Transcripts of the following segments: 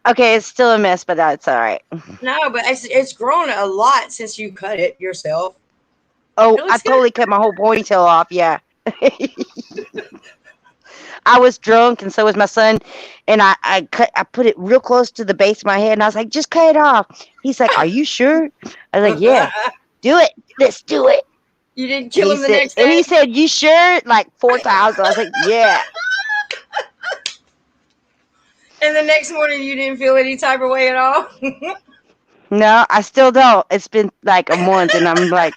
Okay, it's still a mess, but that's all right. No, but it's grown a lot since you cut it yourself. Oh, It I looks good. totally cut my whole ponytail off. Yeah. I was drunk, and so was my son, and I put it real close to the base of my head, and I was like, "Just cut it off." He's like, "Are you sure?" I was like, "Yeah, do it. Let's do it." You didn't And kill him the next he day. said, "You sure?" Like 4 times. I was like, "Yeah." And the next morning you didn't feel any type of way at all. No, I still don't. It's been like a month, and I'm like,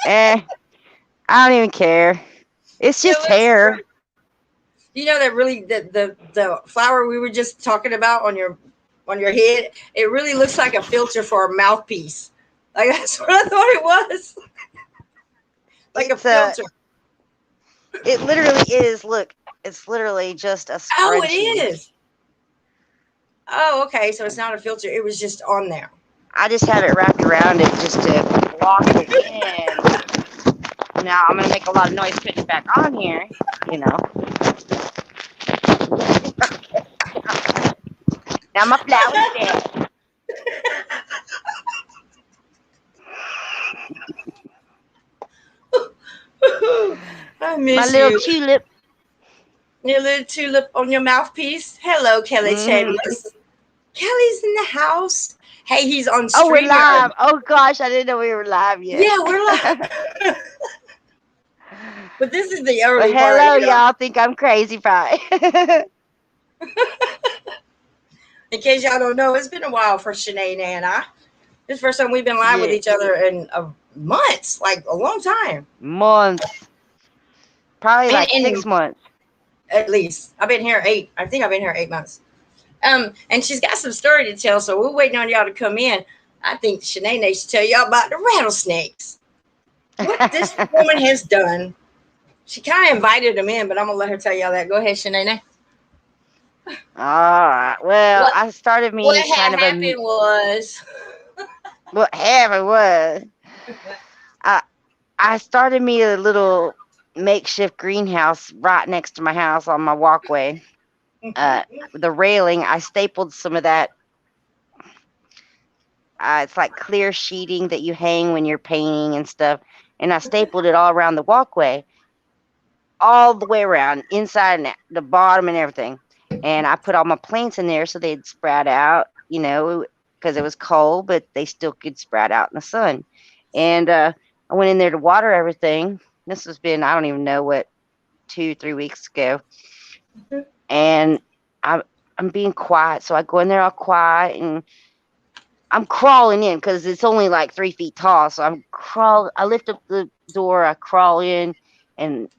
I don't even care. It's It just looks hair. great. You know that really the flower we were just talking about on your head, it really looks like a filter for a mouthpiece. Like that's what I thought it was. Like a It's filter. it literally is. Look, it's literally just a Oh, it scrunchie. is. Oh, okay. So it's not a filter. It was just on there. I just have it wrapped around it just to block it in. Now I'm gonna make a lot of noise putting it back on here. You know. Now my flower's dead. I My miss little you. tulip. Your little tulip on your mouthpiece. Hello, Kelly Hmm. Chambers. Kelly's in the house. Hey, he's on Oh, we're live. StreamYard. Oh gosh, I didn't know we were live yet. Yeah, we're live. But this is the Well, early part, hello, you know. y'all. Think I'm crazy, probably. In case y'all don't know, it's been a while for Shanae and I. This is the first time we've been live with Yeah, each other in months, like a long time. months. Probably like And 6 months. at least I've been here eight. I think I've been here 8 months. And she's got some story to tell, so we're waiting on y'all to come in. I think Shanae needs to tell y'all about the rattlesnakes. What this woman has done. She kind of invited them in, but I'm gonna let her tell y'all that. Go ahead, Shanae. All right. Well, What I started what me kind had of a happened was what happened was I I started me a little makeshift greenhouse right next to my house on my walkway. The railing, I stapled some of that. It's like clear sheeting that you hang when you're painting and stuff, and I stapled it all around the walkway, all the way around, inside and the bottom and everything. And I put all my plants in there so they'd sprout out, because it was cold, but they still could sprout out in the sun. And I went in there to water everything. This has been, I don't even know what, 2, 3 weeks ago. And I, I'm being quiet. So I go in there all quiet and I'm crawling in because it's only like 3 feet tall. So I lift up the door, I crawl in, and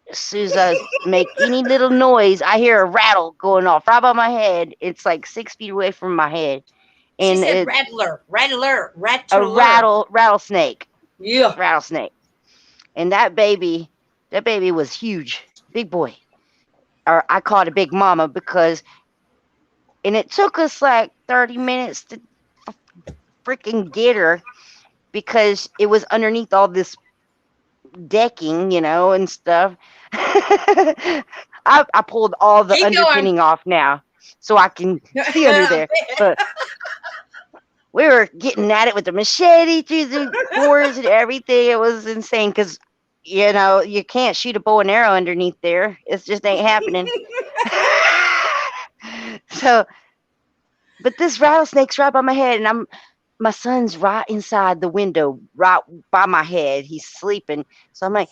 as soon as I make any little noise, I hear a rattle going off right by my head. It's like 6 feet away from my head, she and said it's rattler, rattler, a rattler. rattlesnake, Yeah. rattlesnake. And that baby was huge, big boy, or I call it a big mama because, and it took us like 30 minutes to freaking get her because it was underneath all this decking, and stuff. I pulled all the Keep going. underpinning off now, so I can see under there. But we were getting at it with the machete through the boards and everything. It was insane because you can't shoot a bow and arrow underneath there. It just ain't happening. So, but this rattlesnake's right by my head, and my son's right inside the window, right by my head. He's sleeping. So I'm like,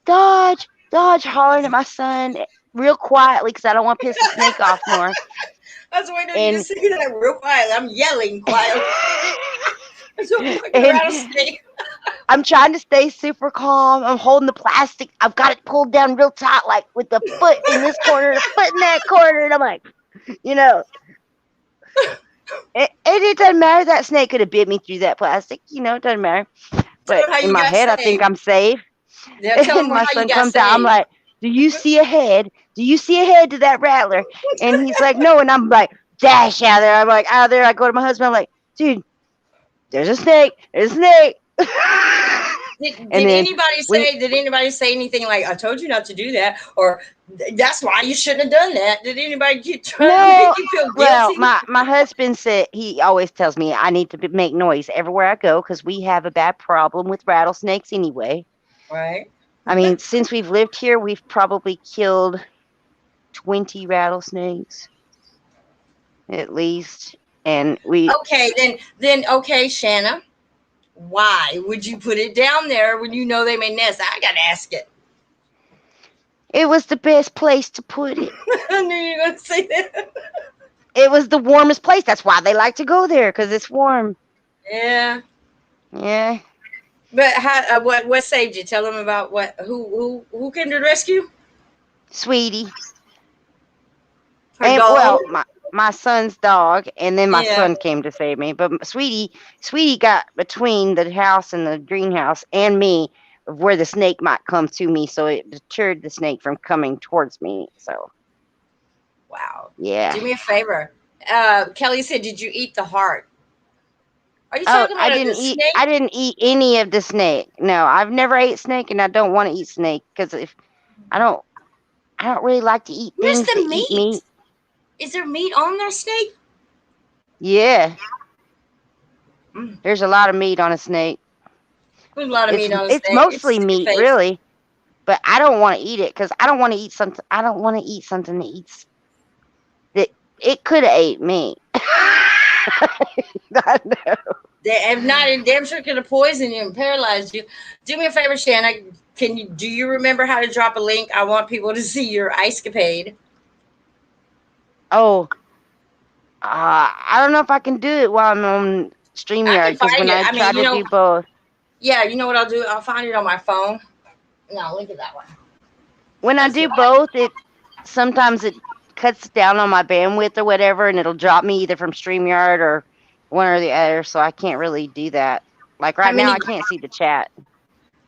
Dodge, Dodge, hollering at my son real quietly because I don't want to piss the snake off more. I was waiting on you to And say that real quietly. I'm yelling quietly. It's a fucking and rattlesnake. I'm trying to stay super calm. I'm holding the plastic. I've got it pulled down real tight, like with the foot in this corner, the foot in that corner. And I'm like, you know, it doesn't matter. That snake could have bit me through that plastic. It doesn't matter. Tell But them how in you my got head, I think saved. I'm safe. Yeah, tell them And my how you son got comes out. I'm saved. like, do you see a head? Do you see a head to that rattler? And he's like, no. And I'm like, dash out of there. I'm like, out of there. I go to my husband. I'm like, dude, there's a snake. There's a snake. And Did then anybody we say? Did anybody say anything like, "I told you not to do that," or "That's why you shouldn't have done that"? Did anybody get trying to no. make you feel Well, guilty? my husband said he always tells me I need to make noise everywhere I go because we have a bad problem with rattlesnakes anyway. Right. I mean, since we've lived here, we've probably killed 20 rattlesnakes at least, and we Okay, then okay, Shanna. Why would you put it down there when you know they may nest? I gotta ask it. it was the best place to put it. I knew you were gonna say that. It was the warmest place. That's why they like to go there because it's warm. Yeah, Yeah, but how? What saved you? Tell them about what? Who came to the rescue? Sweetie. Her And dog. well, my son's dog, and then my Yeah. son came to save me. But Sweetie got between the house and the greenhouse and me of where the snake might come to me, so it deterred the snake from coming towards me. So Wow. yeah. Do me a favor. Kelly said, "Did you eat the heart?" Are you Oh, talking about the snake? I didn't eat any of the snake. No, I've never ate snake, and I don't want to eat snake because if I don't, I don't really like to eat Where's things the that eat meat? meat. Is there meat on their snake? Yeah, Mm. there's a lot of meat on a snake. There's a lot of meat on a It's snake. It's mostly sticky meat, face. really, but I don't want to eat it because I don't want to eat something. I don't want to eat something that eats that it could have ate me. I know. They have not. Damn sure could have poisoned you and paralyzed you. Do me a favor, Shanna. Can you? Do you remember how to drop a link? I want people to see your ice capade. Oh, I don't know if I can do it while I'm on I StreamYard can because find when it. I I mean, try to do both, yeah, you know what I'll do? I'll find it on my phone. No, link it that one. when I That's do why. both, it sometimes it cuts down on my bandwidth or whatever, and it'll drop me either from StreamYard or one or the other. So I can't really do that. Like How right now, many? I can't see the chat.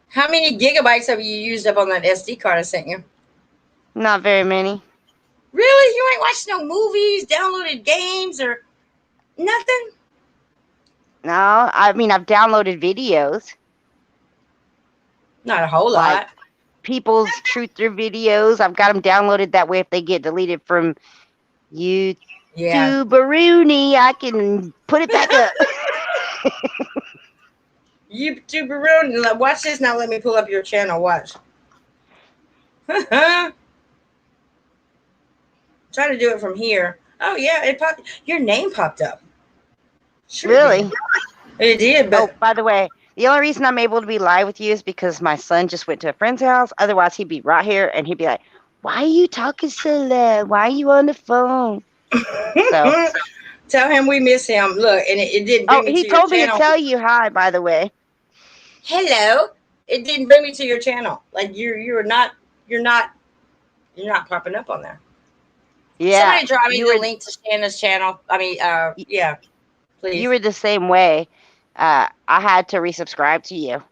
How many gigabytes have you used up on that SD card I sent you? Not very many. Really? You ain't watched no movies, downloaded games, or nothing? No, I mean I've downloaded videos Not a whole like lot. people's truther videos. I've got them downloaded that way. If they get deleted from YouTube, Yeah. Rooney, I can put it back up. YouTuber, watch this now. Let me pull up your channel. Watch. Try to do it from here. Oh yeah, it popped. Your name popped up. Sure it did. Really? It did, Oh, but by the way, the only reason I'm able to be live with you is because my son just went to a friend's house. Otherwise, he'd be right here and he'd be like, "Why are you talking so loud? Why are you on the phone?" So, tell him we miss him. Look, and it didn't oh, bring me he to your told me to channel. tell you hi. By the way, Hello. It didn't bring me to your channel. Like you're not popping up on there. yeah, Somebody drop me you the were link to Shanna's channel. I mean, yeah, you please. were the same way. I had to resubscribe to you.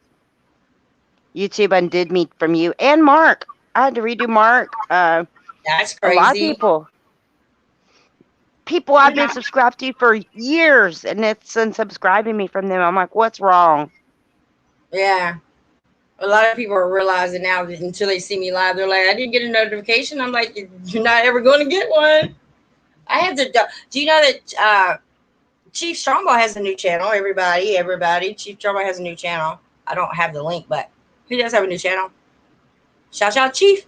YouTube undid me from you and Mark. I had to redo Mark. That's A lot of crazy. people I've been subscribed to for years, and it's unsubscribing me from them. I'm like, what's wrong? Yeah. A lot of people are realizing now that until they see me live, they're like, I didn't get a notification. I'm like, you're not ever going to get one. I had to. Do you know that Chief Strongbow has a new channel? Everybody. Chief Strongbow has a new channel. I don't have the link, but he does have a new channel. Shout out, Chief.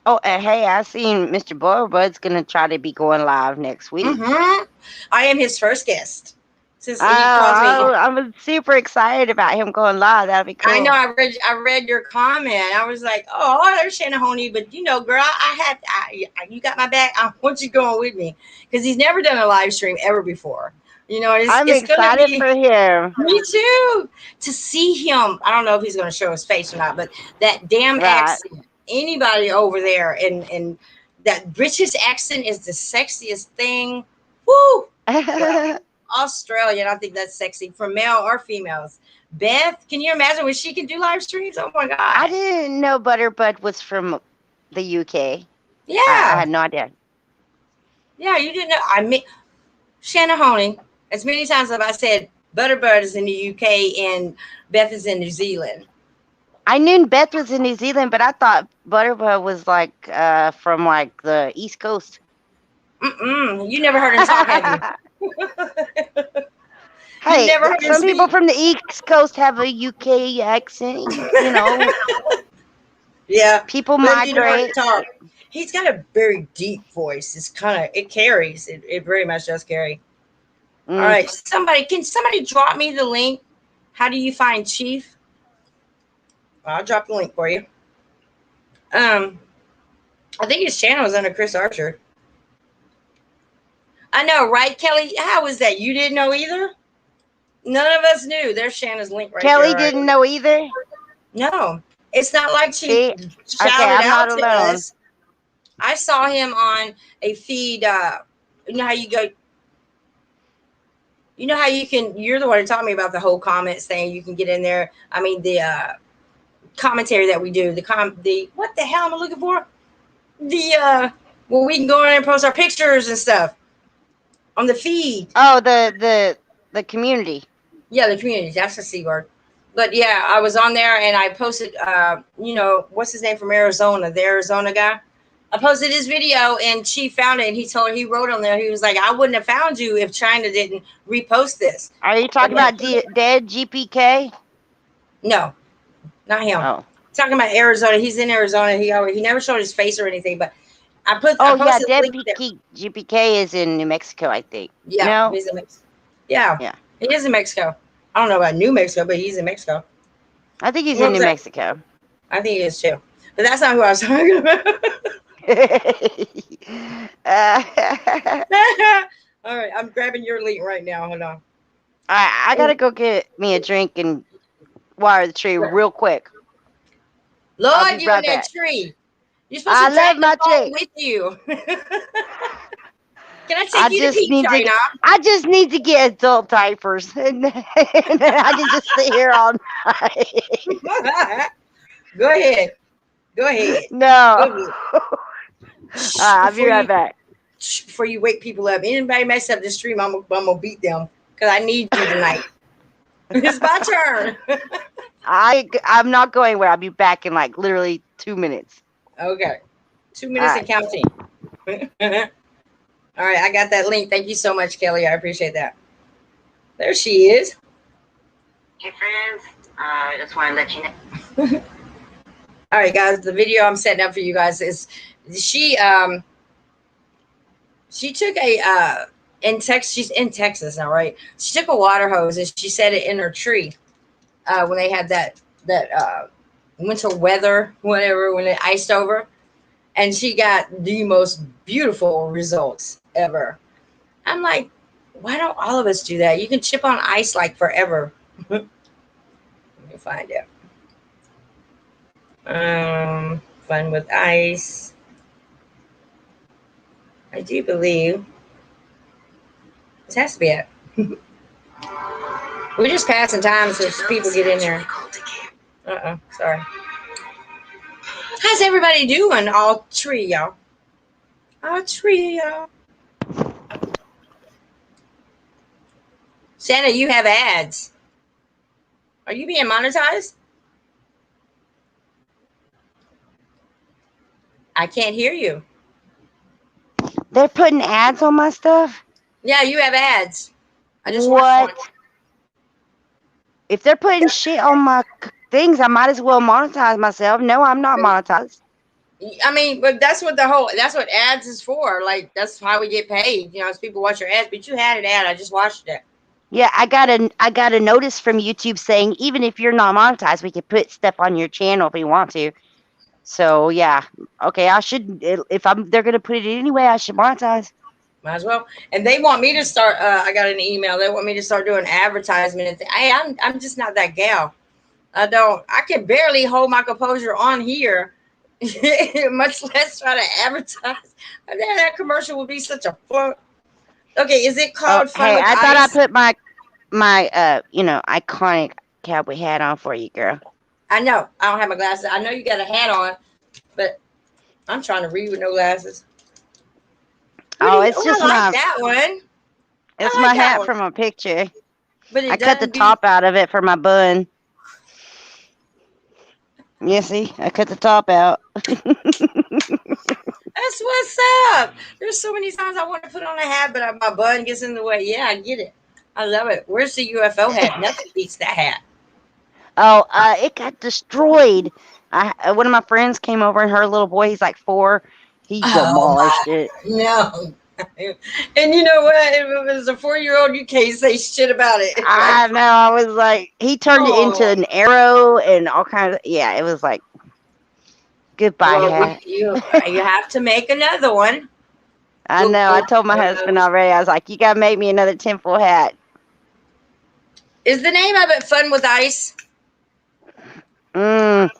Oh, and hey, I seen Mr. Boilbud's gonna try to be going live next week. Mm-hmm. I am his first guest. Since he calls me, I'm super excited about him going live. That'd be I know cool. I read your comment. I was like, oh, I understand Honey, but you know, girl, you got my back. I want you going with me because he's never done a live stream ever before. You know, I'm it's gonna excited be for him. me too to see him. I don't know if he's gonna show his face or not, but that damn Right. accent. Anybody over there and that British accent is the sexiest thing. Woo! Well, Australian, I think that's sexy for male or females. Beth, can you imagine when she can do live streams? Oh my I god. didn't know Butterbud was from the UK. I Yeah. had no idea. Yeah, you didn't know. I mean, Shanna Honing, as many times as I said, Butterbird is in the UK and Beth is in New Zealand. I knew Beth was in New Zealand, but I thought Butterball was like from like the East Coast. You never heard him talk, have you? You Hey, never heard him some people speak? from the East Coast have a UK accent. You know, Yeah, people but if you never heard him migrate. talk, he's got a very deep voice. It's kind of, it carries. It very much does carry. All Mm. right, can somebody drop me the link? How do you find Chief? I'll drop the link for you. Um, I think his channel is under Chris Archer. I know, right, Kelly? How was that? You didn't know either? None of us knew. There's Shanna's link right there. Kelly All right. didn't know either. No, it's not like she See, okay, shouted I'm not out to alone. us. I saw him on a feed. You know how you go. You know how you can. You're the one who taught me about the whole comments thing. You can get in there. I mean the commentary that we do. The what the hell am I looking for? The well, we can go in there and post our pictures and stuff on the feed. Oh, the community. Yeah, the community. That's the C word. But yeah, I was on there and I posted. What's his name from Arizona? The Arizona guy. I posted his video and she found it and he wrote on there. He was like, I wouldn't have found you if China didn't repost this. Are you And talking then, about dead GPK? no, not him. Oh. Talking about Arizona. He's in Arizona. He never showed his face or anything, but I Oh yeah, posted a dead link there. GPK is in New Mexico, I think. Yeah, No. he's in Mexico. Yeah, Yeah, he is in Mexico. I don't know about New Mexico, but he's in Mexico. I think he's What in was New that? Mexico. I think he is too. But that's not who I was talking about. uh, All right, I'm grabbing your link right now. Hold on. I gotta go get me a drink and wire the tree real quick. I'll be Lord, you in right that back. tree. You're supposed I to love drag the my phone tree. with you. Can I I take you to just pee, need to. China? I just need to get adult diapers, and then I can just sit here all night. Go ahead. Go ahead. Go No. ahead. Shh, I'll be right back. before you wake people up. Anybody mess up the stream, I'm gonna beat them because I need you tonight. It's my turn. I'm not going where. I'll be back in like literally 2 minutes. Okay, 2 minutes All and right. counting. All right, I got that link. Thank you so much, Kelly. I appreciate that. There she is. Hey friends, I just want to let you know. All right, guys. The video I'm setting up for you guys is she she took a in Texas. She's in Texas now, right? She took a water hose and she set it in her tree when they had that winter weather, whatever, when it iced over, and she got the most beautiful results ever. I'm like, why don't all of us do that? You can chip on ice like forever. Let me find it. Fun with ice. I do believe this has to be it. We're just passing time so people get in there. Sorry. How's everybody doing? All three, y'all. All three, y'all. Santa, you have ads. Are you being monetized? I can't hear you. They're putting ads on my stuff. Yeah, you have ads. I just watched What? one. If they're putting shit on my things, I might as well monetize myself. No, I'm not monetized. I mean, but that's what ads is for. Like, that's how we get paid. You know, as people watch your ads. But you had an ad. I just watched it. Yeah, I got a notice from YouTube saying even if you're not monetized, we can put stuff on your channel if we want to. So yeah, okay, I should if they're gonna put it anyway, I should monetize. Might as well. And they want me to start. I got an email. They want me to start doing advertisement. And I'm just not that gal. I can barely hold my composure on here, much less try to advertise. And then that commercial would be such a fun. Okay, is it Oh, called Fun hey, with I thought I Ice? put my iconic cowboy hat on for you, girl. I know. I don't have my glasses. I know you got a hat on, but I'm trying to read with no glasses. Oh, it's I just like that one. it's I my like that hat one. from a picture. But I it cut the doesn't beat. top out of it for my bun. Yeah, see, I cut the top out. That's what's up. There's so many times I want to put on a hat, but my bun gets in the way. Yeah, I get it. I love it. Where's the UFO hat? Nothing beats that hat. Oh, it got destroyed. One of my friends came over, and her little boy, he's like 4. He Oh demolished my it. no. And you know what? If it was a 4-year-old, you can't say shit about it. Like, I know. I was like, he turned it into oh, an arrow and all kinds of. Yeah, it was like goodbye well, hat. you have to make another one. I Look know. for I told my one of husband those. already. I was like, you gotta make me another tinfoil hat. Is the name of it Fun with Ice? Mm,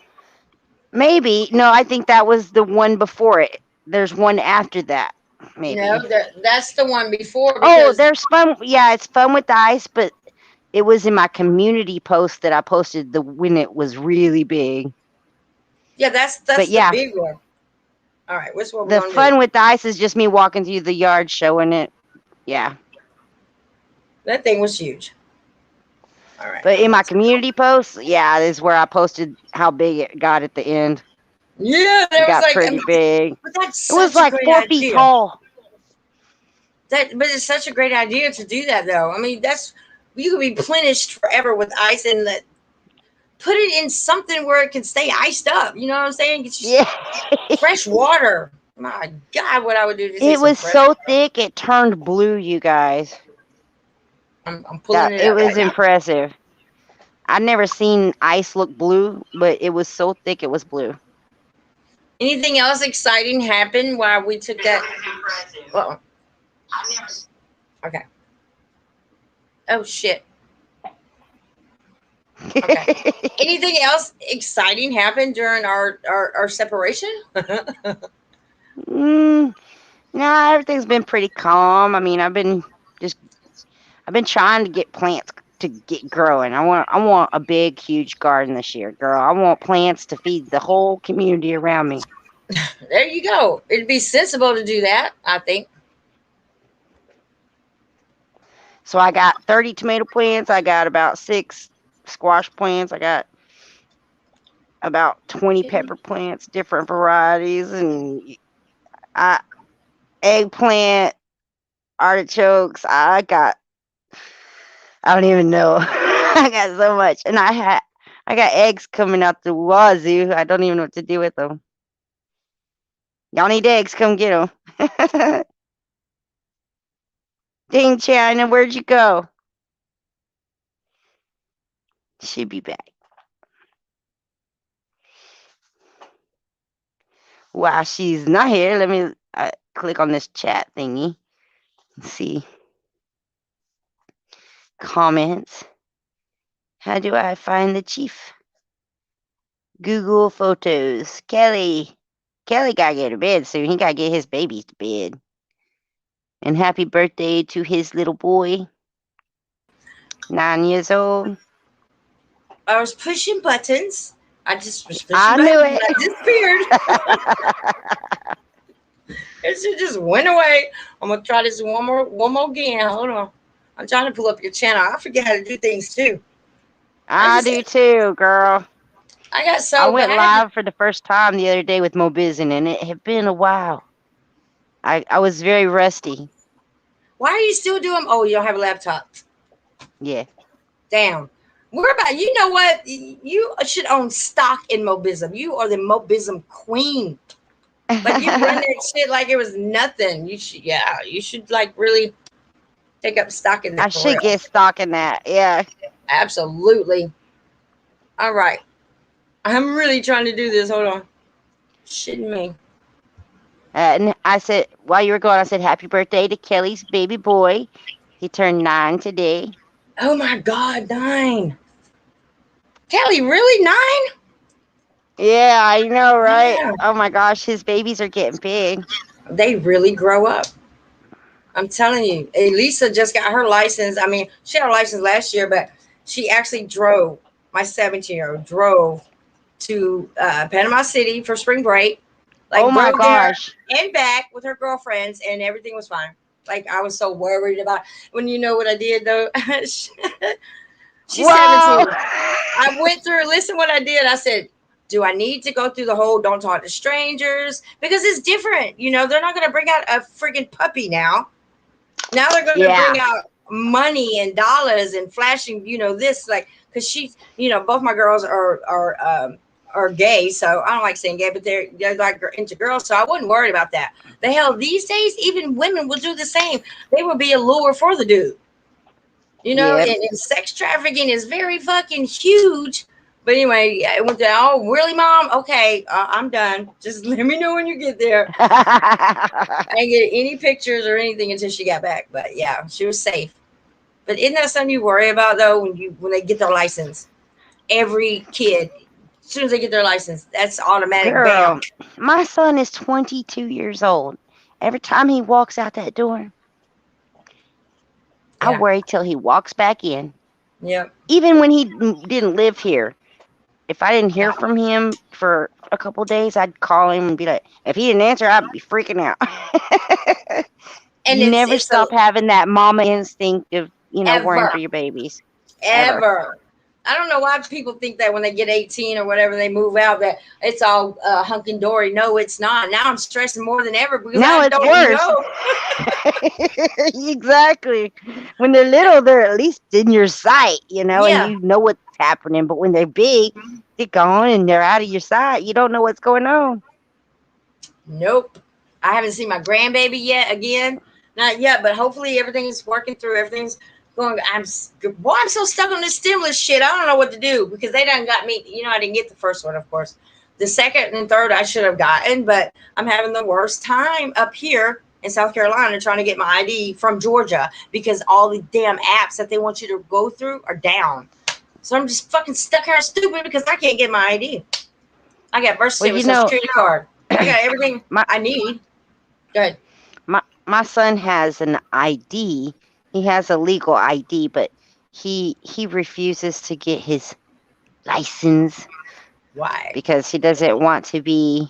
maybe. No, I think that was the one before it. There's one after that. No, Maybe. that's the one before Oh, because there's fun. Yeah, it's fun with the ice, but it was in my community post that I posted the when it was really big. yeah, But that's the yeah, big one. All right, which one we're the gonna do? fun with the ice is just me walking through the yard showing it. Yeah. That thing was huge. All right, But I'm in gonna my take that. community post, yeah, this is where I posted how big it got at the end. Yeah, It that was got like, I pretty mean, big. but that's It was such a like great 4 feet idea. tall. But it's such a great idea to do that, though. I mean, that's you could be replenished forever with ice and put it in something where it can stay iced up. You know what I'm saying? Get you Yeah. fresh water. My God, what I would do to take It some was fresh so water. thick it turned blue, you guys. I'm pulling That it it up right was now. impressive. I'd never seen ice look blue, but it was so thick it was blue. Anything else exciting happened while we took that? Uh-oh. Okay. Oh shit. Okay. Anything else exciting happened during our separation? mm, nah, everything's been pretty calm. I mean, just I've been trying to get plants to get growing. I want a big, huge garden this year, girl. I want plants to feed the whole community around me. There you go. It'd be sensible to do that, I think. So I got 30 tomato plants. I got about 6 squash plants. I got about 20 pepper plants, different varieties, and I eggplant, artichokes. I don't even know. I got so much, and I got eggs coming out the wazoo. I don't even know what to do with them. Y'all need eggs? Come get them. Dang, China, where'd you go? She'll be back. While she's not here, let me click on this chat thingy. Let's see. Comments. How do I find the chief? Google Photos. Kelly. Kelly gotta get to bed soon. He gotta get his babies to bed. And happy birthday to his little boy. 9 years old. I was pushing buttons. I just was pushing I knew buttons and it. I disappeared. It just went away. I'm gonna try this one more again. Hold on. I'm trying to pull up your channel. I forget how to do things too. I I just do too, girl. I got I so went bad. live for the first time the other day with Mobizen, and it had been a while. I was very rusty. Why are you still doing? Oh, you don't have a laptop. Yeah. Damn. We're about. You know what? You should own stock in Mobism. You are the Mobism queen. Like you run that shit like it was nothing. You should. Yeah. You should like really take up stock in I that for should real. get stock in that. Yeah. Absolutely. All right. I'm really trying to do this. Hold on. Shitting me. And I said, while you were gone, I said, happy birthday to Kelly's baby boy. He turned 9 today. Oh my God, 9. Kelly, really 9? Yeah, I know, right? Yeah. Oh my gosh, his babies are getting big. They really grow up. I'm telling you. Elisa just got her license. I mean, she had her license last year, but she actually drove. My 17-year-old drove to Panama City for spring break. Oh Like my drove there gosh. and back with her girlfriends, and everything was fine. Like I was so worried about when you know what I did though. She's Whoa. 17. I went through. Listen, what I did. I said, Do I need to go through the whole don't talk to strangers? Because it's different. They're not going to bring out a freaking puppy now. Now they're going to Yeah. bring out money and dollars and flashing, this, like, because she's, both my girls are gay, so I don't like saying gay, but they're like into girls, so I wasn't worried about that. The hell, these days, even women will do the same. They will be a lure for the dude. Yep. And sex trafficking is very fucking huge. But anyway, yeah, it went down. Oh, really, Mom? Okay, I'm done. Just let me know when you get there. I didn't get any pictures or anything until she got back. But yeah, she was safe. But isn't that something you worry about though when they get their license? Every kid, as soon as they get their license, that's automatic. Bam. Girl, my son is 22 years old. Every time he walks out that door, I Yeah. worry till he walks back in. Yep. Even when he didn't live here, if I didn't hear Yeah. from him for a couple days, I'd call him and be like, if he didn't answer, I'd be freaking out. And You it's never it's a stop having that mama instinct of, worrying for ever your babies. Ever. ever. I don't know why people think that when they get 18 or whatever, they move out, that it's all hunky dory. No, it's not. Now I'm stressing more than ever because Now I it's don't worse. know. Exactly. When they're little, they're at least in your sight, and Yeah. you know what's happening. But when they're big, they're gone and they're out of your sight. You don't know what's going on. Nope. I haven't seen my grandbaby yet. Again, not yet. But hopefully everything's working through. Everything's going. Boy, I'm so stuck on this stimulus shit. I don't know what to do because they done got me. I didn't get the first one, of course. The second and third I should have gotten, but I'm having the worst time up here in South Carolina trying to get my ID from Georgia because all the damn apps that they want you to go through are down. So I'm just fucking stuck here stupid because I can't get my ID. I got birth Well, certificate, social security card. I got everything my I need. Good. my son has an ID. He has a legal ID, but he refuses to get his license Why? because he doesn't want to be.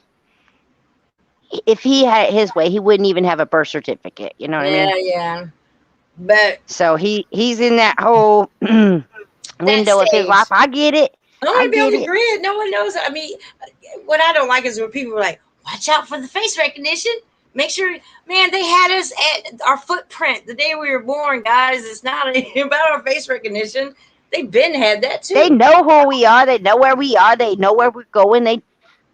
If he had his way, he wouldn't even have a birth certificate. You know what I Yeah, mean? yeah. But So he's in that whole that window of his life. stage, I get it. I don't I want to be on get the it. grid. No one knows. I mean, what I don't like is when people are like, watch out for the face recognition. Make sure, man, they had us at our footprint the day we were born, guys. It's not about our face recognition. They've been had that They too. know who we are. They know where we are. They know where we're going. They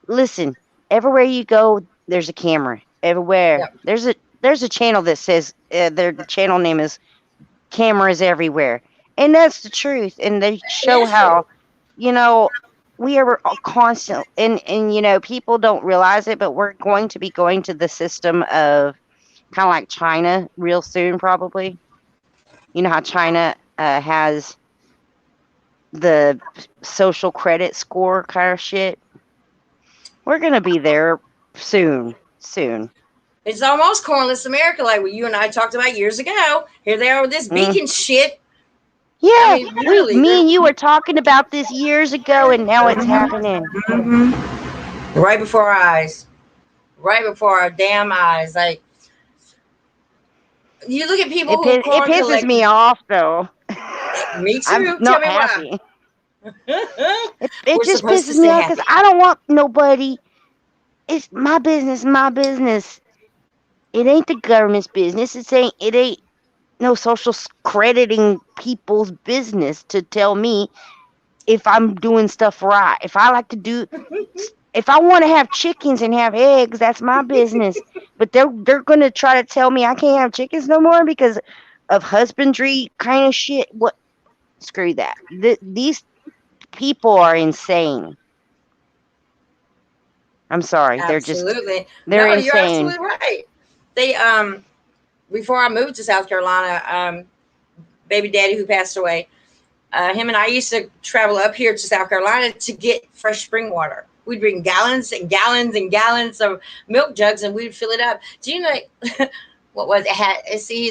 listen. Everywhere you go, there's a camera. Everywhere Yep. there's a channel that says the channel name is cameras everywhere, and that's the truth. And they It show is true. how you know we are constant, and people don't realize it, but we're going to be going to the system of kind of like China real soon, probably. You know how China has the social credit score kind of shit. We're gonna be there soon, soon. It's almost cornless America, like what you and I talked about years ago. Here they are with this Mm. beacon shit. I Yeah, mean, really, me they're and you were talking about this years ago, and now it's happening. right before our eyes, right before our damn eyes. Like, you look at people who It coin pisses collect. me off though. Me I'm too. Tell not me why. happy. It We're just supposed to pisses me stay off because happy. I don't want nobody. It's my business, my business. It ain't the government's business. It ain't no social crediting people's business to tell me if I'm doing stuff right. If I want to have chickens and have eggs, that's my business. But they're gonna try to tell me I can't have chickens no more because of husbandry kind of shit. What? Screw that. These people are insane. I'm sorry. Absolutely. They're No, you're insane. absolutely right. They before I moved to South Carolina, baby daddy who passed away, him and I used to travel up here to South Carolina to get fresh spring water. We'd bring gallons and gallons and gallons of milk jugs and we'd fill it up. Do you know what was it? See,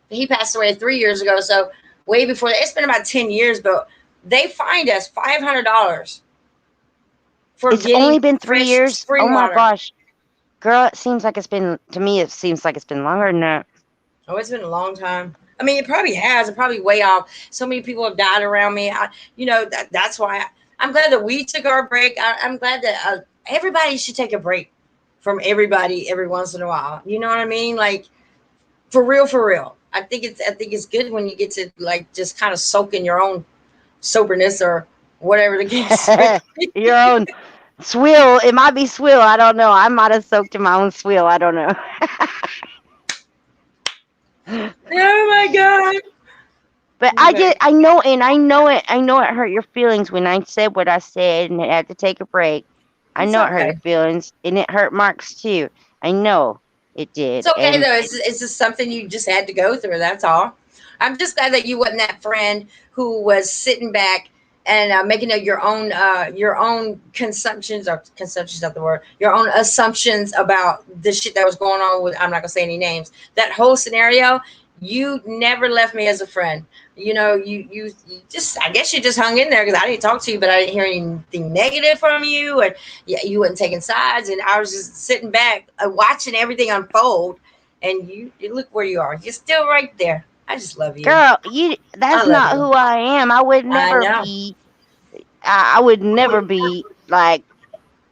he passed away 3 years ago, so way before that. It's been about 10 years, but they fined us $500 for It's only getting been three fresh years. Oh spring my water. gosh, girl! It seems like it's been to me. It seems like it's been longer than that. Oh, it's been a long time. I mean, it probably has. It probably way off. So many people have died around me. That's why I'm glad that we took our break. I'm glad that everybody should take a break from everybody every once in a while. You know what I mean? Like for real, for real. I think it's good when you get to like just kind of soak in your own soberness or whatever the case may Your be. own swill. It might be swill. I don't know. I might have soaked in my own swill. I don't know. Oh my god. But Okay. I know, and I know it hurt your feelings when I said what I said and had to take a break. I It's know it hurt your okay. feelings, and it hurt Mark's too. I know it It's did. okay And though. It's just something you just had to go through. That's all. I'm just glad that you wasn't that friend who was sitting back and making your own consumptions or consumptions not the word your own assumptions about the shit that was going on with. I'm not gonna say any names. That whole scenario. You never left me as a friend. You just I guess you just hung in there because I didn't talk to you, but I didn't hear anything negative from you, and yeah, you wasn't taking sides, and I was just sitting back watching everything unfold. And you look where you are. You're still right there. I just love you. girl, I that's love not you. who I am. I would I never know. be. I would never be like.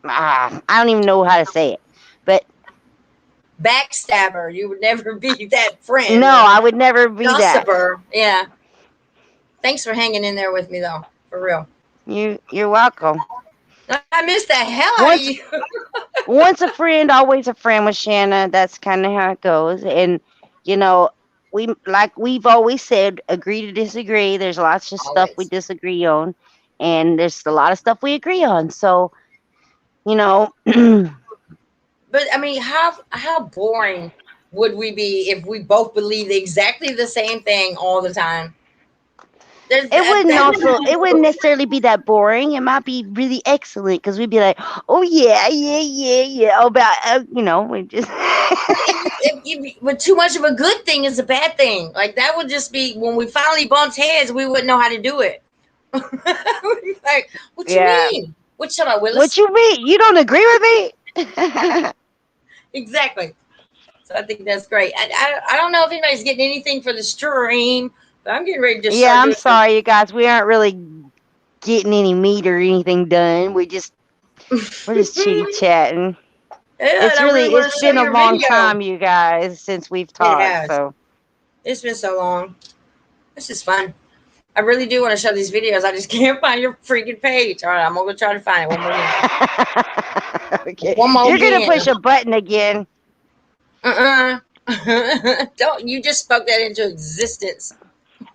I don't even know how to say it, but Backstabber. You would never be that no, friend or I would never be that. gossiper. Yeah. Thanks for hanging in there with me though. For real. You're welcome. I missed the hell out of Once you. once a friend, always a friend with Shanna. That's kind of how it goes. And you know, we've always said, agree to disagree. There's lots of stuff we Always. disagree on, and there's a lot of stuff we agree on. So you know, it But I mean, how boring would we be if we both believed exactly the same thing all the time? There's that wouldn't that also it wouldn't necessarily be that boring. It might be really excellent because we'd be like, oh yeah, yeah, yeah, yeah. About we just but too much of a good thing is a bad thing. Like that would just be when we finally bumped heads, we wouldn't know how to do it. Like, what you yeah. mean? What shut up, What Willis? you mean? You don't agree with me? Exactly. So I think that's great. I don't know if anybody's getting anything for the stream, but I'm getting ready to just Yeah, start I'm doing some. sorry, you guys. We aren't really getting any meat or anything done. We're just chitty chatting. Yeah, and I really It's want to show been a your long video. time, you guys, since we've It talked. has. So It's been so long. This is fun. I really do want to show these videos. I just can't find your freaking page. All right, I'm gonna try to find it one more again. okay, One more you're gonna again. push a button again. Uh-uh. Don't you just spoke that into existence.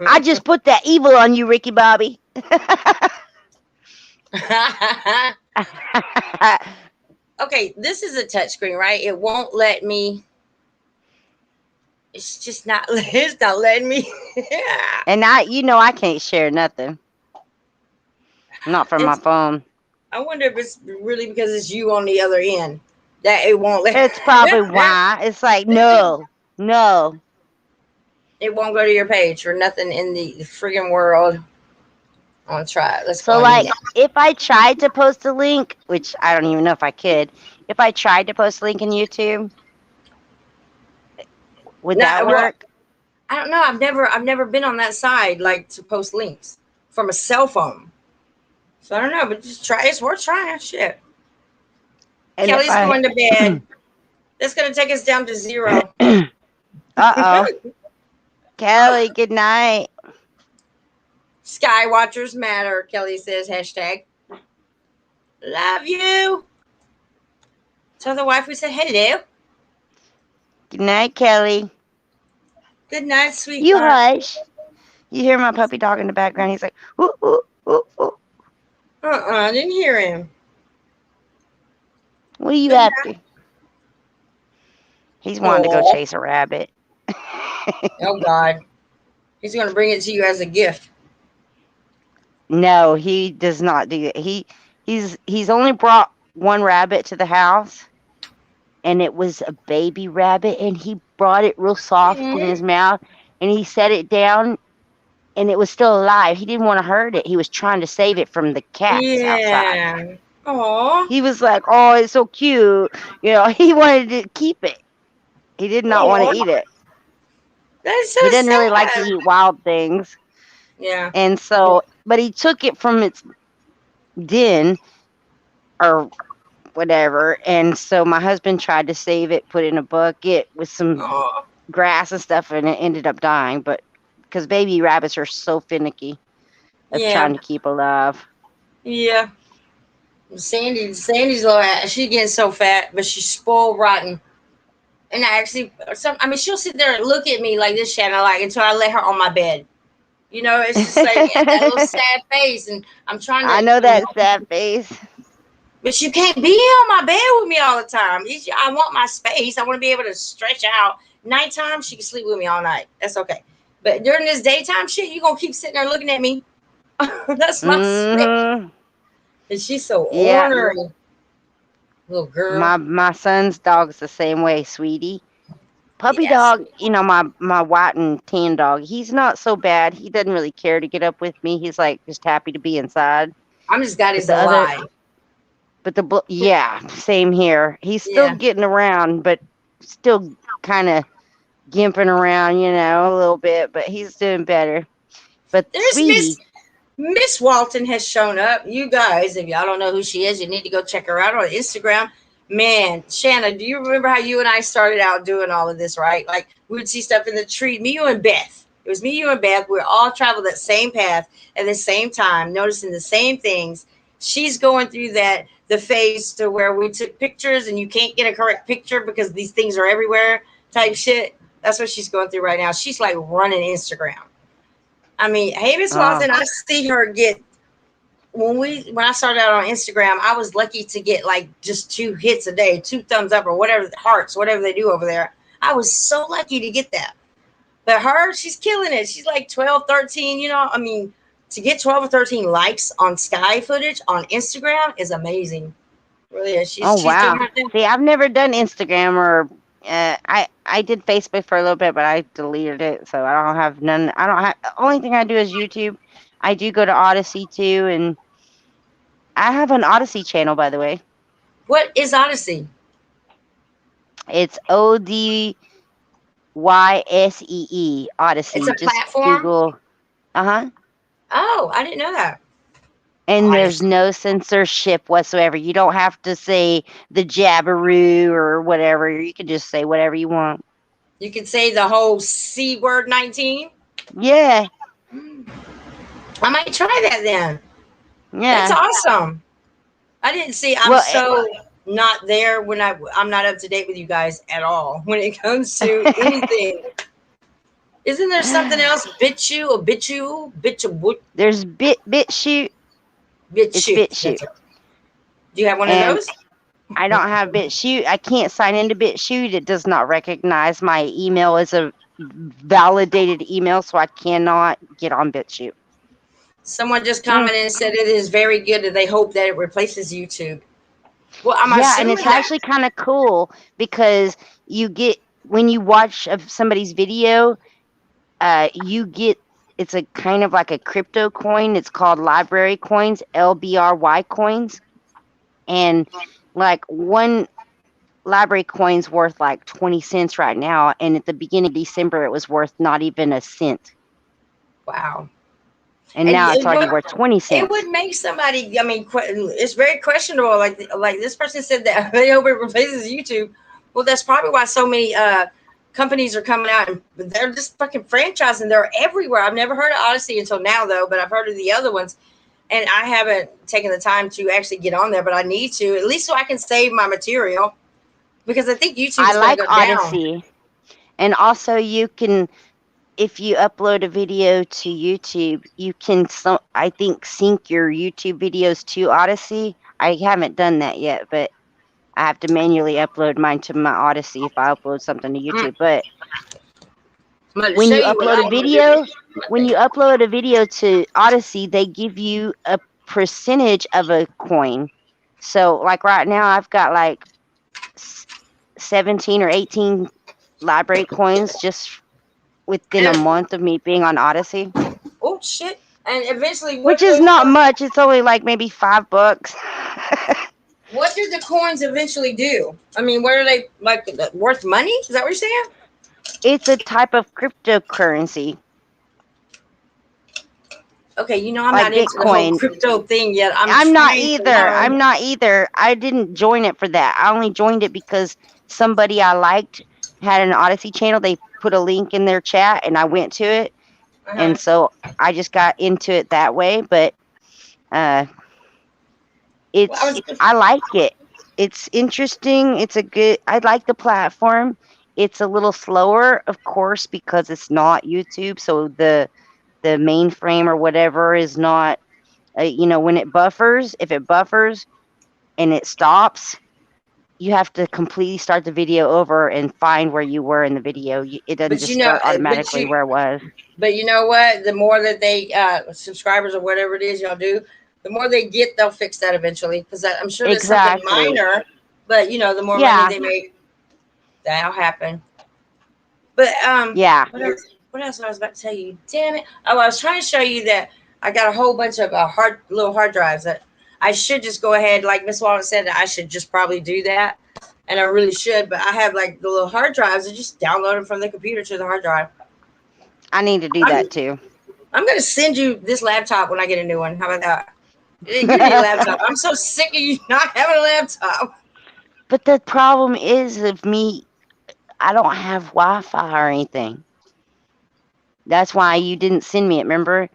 I just put that evil on you, Ricky Bobby. Okay, this is a touchscreen, right? It won't let me. It's just not. It's not letting me. And I can't share nothing. Not from my It's. phone. I wonder if it's really because it's you on the other end that it won't let. It's probably why. It's like It just. no, no. It won't go to your page for nothing in the friggin' world. I'm gonna try it. Let's go So on here like now. if I tried to post a link, which I don't even know if I could, if I tried to post a link in YouTube, would that Not well. work? I don't know. I've never been on that side like to post links from a cell phone. So I don't know, but just try. It's worth trying. Shit. And if Kelly's I going to bed. That's gonna take us down to zero. uh-oh. Kelly, good night. Sky Watchers matter. Kelly says hashtag. Love you. Tell the wife we said hello. Good night, Kelly. Good night, You sweetheart. hush. You hear my puppy dog in the background. He's like, ooh, ooh, ooh, ooh. I didn't hear him. What are you Good after? night. He's wanting to go Oh, chase a rabbit. oh God. He's gonna bring it to you as a gift. No, he does not do it. He's only brought one rabbit to the house, and it was a baby rabbit, and he brought it real soft in Mm, his mouth, and he set it down, and it was still alive. He didn't want to hurt it. He was trying to save it from the cats outside. yeah. Oh. He was like, "Oh, it's so cute." He wanted to keep it. He did not want to Oh. eat it. That's so He didn't really like to sad. eat wild things. Yeah. And so, but he took it from its den or whatever. And so my husband tried to save it, put it in a bucket with some Oh, grass and stuff, and it ended up dying. But because baby rabbits are so finicky of yeah, trying to keep alive. yeah. Sandy's little ass. She's getting so fat, but she's spoiled rotten. And I mean, she'll sit there and look at me like this, Shanna, like until I lay her on my bed. It's just like that little I sad face, and I'm trying to, know that sad face. but you can't be on my bed with me all the time. I want my space. I want to be able to stretch out. Nighttime, she can sleep with me all night. That's okay. But during this daytime shit, you gonna keep sitting there looking at me. That's my space. Hmm. And she's so Yeah, ornery, little girl. my son's dog's the same way, sweetie. Puppy Yes. dog, my white and tan dog. He's not so bad. He doesn't really care to get up with me. He's like just happy to be inside. I'm just glad But he's the other, alive. yeah, same here. He's still Yeah. getting around, but still kind of gimping around, a little bit. But he's doing better. But There's sweetie, Miss Walton has shown up. You guys, if y'all don't know who she is, you need to go check her out on Instagram. Man, Shanna, do you remember how you and I started out doing all of this, right? Like we would see stuff in the tree. Me, you, and Beth. It was me, you, and Beth. We all traveled that same path at the same time, noticing the same things. She's going through the phase to where we took pictures and you can't get a correct picture because these things are everywhere type shit. That's what she's going through right now. She's like running Instagram. I mean, hey, Miss oh, Walton, I see her get when I started out on Instagram, I was lucky to get like just 2 hits a day, 2 thumbs up or whatever, hearts, whatever they do over there. I was so lucky to get that. But her, she's killing it. She's like 12, 13, I mean, to get 12 or 13 likes on sky footage on Instagram is amazing. Really is. oh She's doing wow. her thing. See, I've never done Instagram or I did Facebook for a little bit, but I deleted it, so I don't have none. I don't have. Only thing I do is YouTube. I do go to Odyssey too, and I have an Odyssey channel, by the way. What is Odyssey? It's ODYSEE It's a Odyssey. Just platform. Google. Uh-huh. Oh, I didn't know that. And there's Odyssey. no censorship whatsoever. You don't have to say the jabberoo or whatever. You can just say whatever you want. You can say the whole C word 19. Yeah. I might try that then. That's Yeah. awesome. I didn't see. I'm Well, so not there when I'm not up to date with you guys at all when it comes to anything. Isn't there something else? Bitchu, there's BitShoot. It's BitChute. BitShoot. Do you have one of And those? I don't have BitShoot. I can't sign into BitShoot. It does not recognize my email as a validated email, so I cannot get on BitShoot. Someone just Mm. commented and said it is very good, and they hope that it replaces YouTube. Well, I'm Yeah, and assuming it's that. actually kind of cool because you get when you watch somebody's video, you get it's a kind of like a crypto coin. It's called library coins, LBRY coins, and like one library coin's worth like 20 cents right now, and at the beginning of December it was worth not even a cent, Wow. and And now it's it already would worth 20 it cents. would make somebody. I mean, it's very questionable. Like this person said that they hope it replaces YouTube. Well, that's probably why so many companies are coming out and they're just fucking franchising. They're everywhere. I've never heard of Odyssey until now, though, but I've heard of the other ones, and I haven't taken the time to actually get on there. But I need to, at least so I can save my material, because I think YouTube I is going like to go down. Odyssey, and also you can, if you upload a video to YouTube, you can I think sync your YouTube videos to Odyssey. I haven't done that yet, but I have to manually upload mine to my Odyssey if I upload something to Mm, YouTube. But I'm going to when show you you what upload a I'm going to do. video, to Odyssey, they give you a percentage of a coin. So like right now I've got like 17 or 18 library coins just within a And, month of me being on Odyssey, oh shit! And eventually, which is not much. It's only like maybe $5. what do the coins eventually do? I mean, what are they like? Worth money? Is that what you're saying? It's a type of cryptocurrency. Okay, you know I'm like not into the whole Bitcoin. crypto thing yet. I'm I'm not trying to either. learn. I'm not either. I didn't join it for that. I only joined it because somebody I liked had an Odyssey channel. They put a link in their chat and I went to it. Uh-huh. And so I just got into it that way. But uh, Well, I was I like it. It's interesting. It's a good, I like the platform. It's a little slower, of course, because it's not YouTube. So the mainframe or whatever is not, when it buffers, if it buffers and it stops, you have to completely start the video over and find where you were in the video. It doesn't but just you know start automatically where it was. but you know what? The more that they subscribers or whatever it is y'all do, the more they get, they'll fix that eventually. Because I'm sure there's something Exactly. minor, but the more money Yeah. they make, that'll happen. But Yeah. what else? What else I was about to tell you? Damn it! Oh, I was trying to show you that I got a whole bunch of little hard drives that I should just go ahead, like Miss Wallen said, that I should just probably do that, and I really should. But I have like the little hard drives and just download them from the computer to the hard drive. I need to do I'm that too. I'm gonna send you this laptop when I get a new one. How about that? You need a laptop. I'm so sick of you not having a laptop. But the problem is of me, I don't have Wi-Fi or anything. That's why you didn't send me it, remember?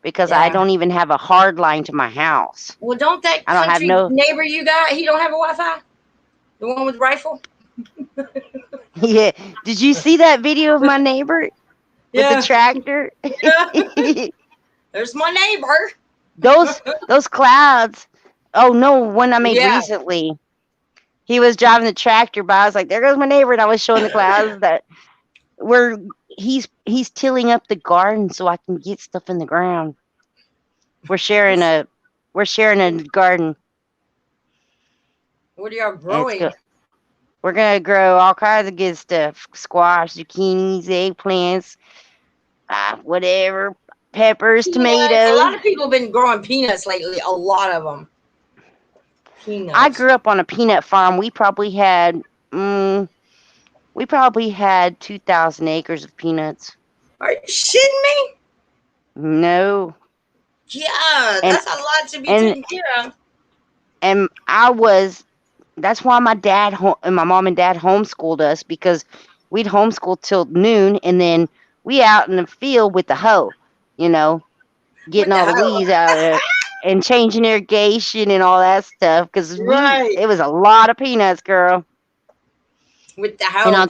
Because I Yeah. don't even have a hard line to my house. Well, don't that I don't have country no. neighbor you got? He don't have a Wi-Fi. The one with the rifle. Yeah. Did you see that video of my neighbor with the Yeah. tractor? There's my neighbor. those clouds. Oh no, one I made Yeah. recently. He was driving the tractor by. I was like, "There goes my neighbor," and I was showing the clouds that where he's tilling up the garden so I can get stuff in the ground. We're sharing It's, a we're sharing a garden. what are y'all And it's good. growing? We're gonna grow all kinds of good stuff: squash, zucchinis, eggplants, whatever, peppers, Peanuts. A tomatoes. lot of people have been growing peanuts lately. A lot of them. I Peanuts. grew up on a peanut farm. Mm, we probably had 2,000 acres of peanuts. Are you shitting me? No, Yeah, and that's a lot to be and taken care of. and I was. That's why and my mom and dad homeschooled us because we'd homeschool till noon, and then we out in the field with the hoe, you know, What getting the all the hell? weeds out of it and changing irrigation and all that stuff. Because Right. it was a lot of peanuts, girl. With the And hoe. You know,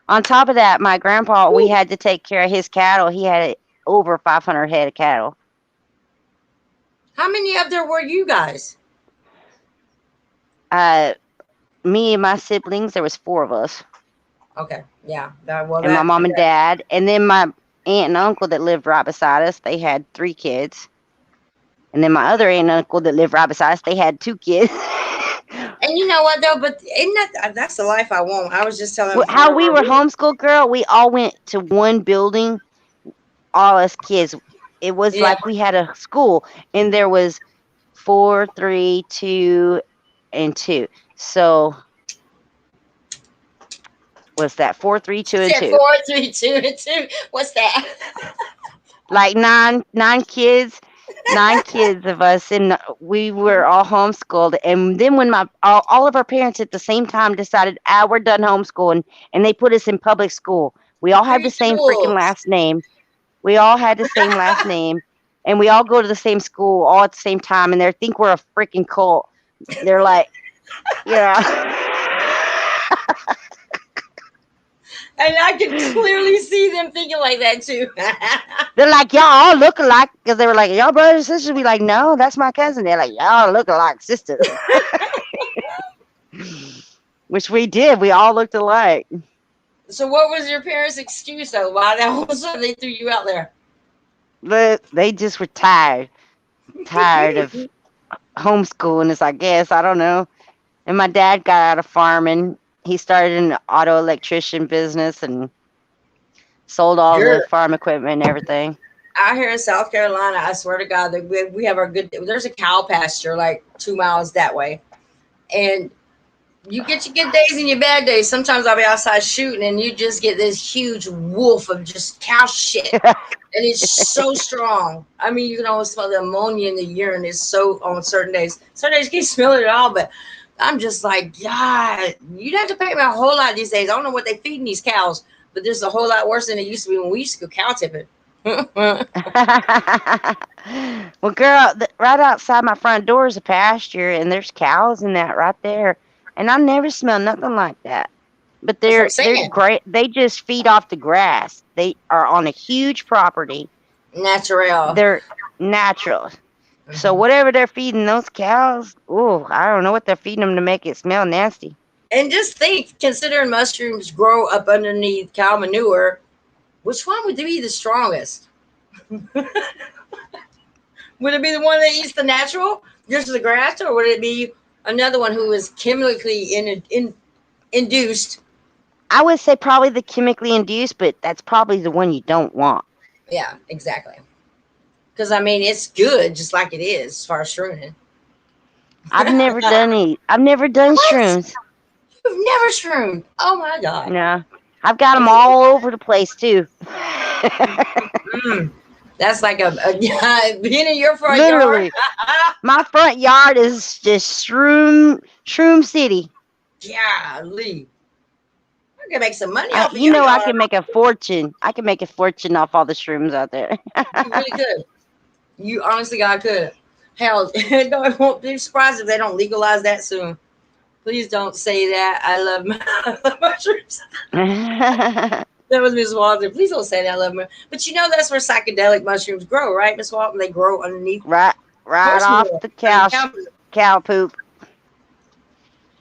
on top of that, my grandpa, we had to take care of his cattle. He had over 500 head of cattle. how many of there were you guys? Uh, Me and my siblings, there was four of us, Okay. Yeah. That, well, and my that. mom and dad, and then my aunt and uncle that lived right beside us. They had three kids, and then my other aunt and uncle that lived right beside us. They had two kids. And you know what though? But isn't that's the life I want? I was just telling one How of we our were homeschooled, girl. We all went to one building, all us kids. It was yeah. like we had a school, and there was four, three, two, and two. So what's that? Four, three, two, and Said two. 4, 3, 2, and 2. What's that? Like nine kids of us, and we were all homeschooled. And then when all of our parents at the same time decided, we're done homeschooling, and they put us in public school. We all had the Preach the same freaking wolves. last name. We all had the same last name, and we all go to the same school all at the same time. And they think we're a freaking cult. They're like, yeah. And I could clearly see them thinking like that too. They're like, y'all all look alike, because they were like, y'all brothers and sisters. We like, no, that's my cousin. They're like, y'all look alike sisters. Which we did. We all looked alike. So what was your parents' excuse though? Why that all of a sudden they threw you out there? But they just were tired of homeschooling us, I guess. I don't know. And my dad got out of farming. He started an auto electrician business and sold all the Sure. farm equipment and everything. Out here in South Carolina, I swear to God, that we have our good. There's a cow pasture like 2 miles that way, and You get your good days and your bad days. Sometimes I'll be outside shooting, and you just get this huge wolf of just cow shit, and it's so strong. I mean, you can almost smell the ammonia in the urine. It's so on certain days. Certain days you can't smell it at all, but I'm just like, God, you'd have to pay me a whole lot these days. I don't know what they feeding these cows, but this is a whole lot worse than it used to be when we used to go cow tipping. Well, girl, right outside my front door is a pasture, and there's cows in that right there, and I never smell nothing like that. But That's what I'm they're saying. great. They just feed off the grass. They are on a huge property. Natural. They're natural. So Mhm. whatever they're feeding those cows, oh, I don't know what they're feeding them to make it smell nasty. And just think, considering mushrooms grow up underneath cow manure, which one would be the strongest? Would it be the one that eats the natural, just the grass, or would it be another one who is chemically induced? I would say probably the chemically induced, but that's probably the one you don't want. Yeah, exactly. Because I mean, it's good just like it is as far as shrooming. I've never done What? shrooms. You've never shroomed? Oh my god! No, I've got them Is it? all over the place too. Mm, that's like a being in your front yard. Literally, my front yard is just shroom city. Golly, I can make some money off of You your know, I yard. can make a fortune. I can make a fortune off all the shrooms out there. You really could. You honestly, God could. Hell, no, I won't be surprised if they don't legalize that soon. Please don't say that. I love mushrooms. That was Miss Walton. Please don't say that. I love them. But you know that's where psychedelic mushrooms grow, right, Miss Walton? They grow underneath right, right horse off manure. the I mean, cow, cow manure. cow poop.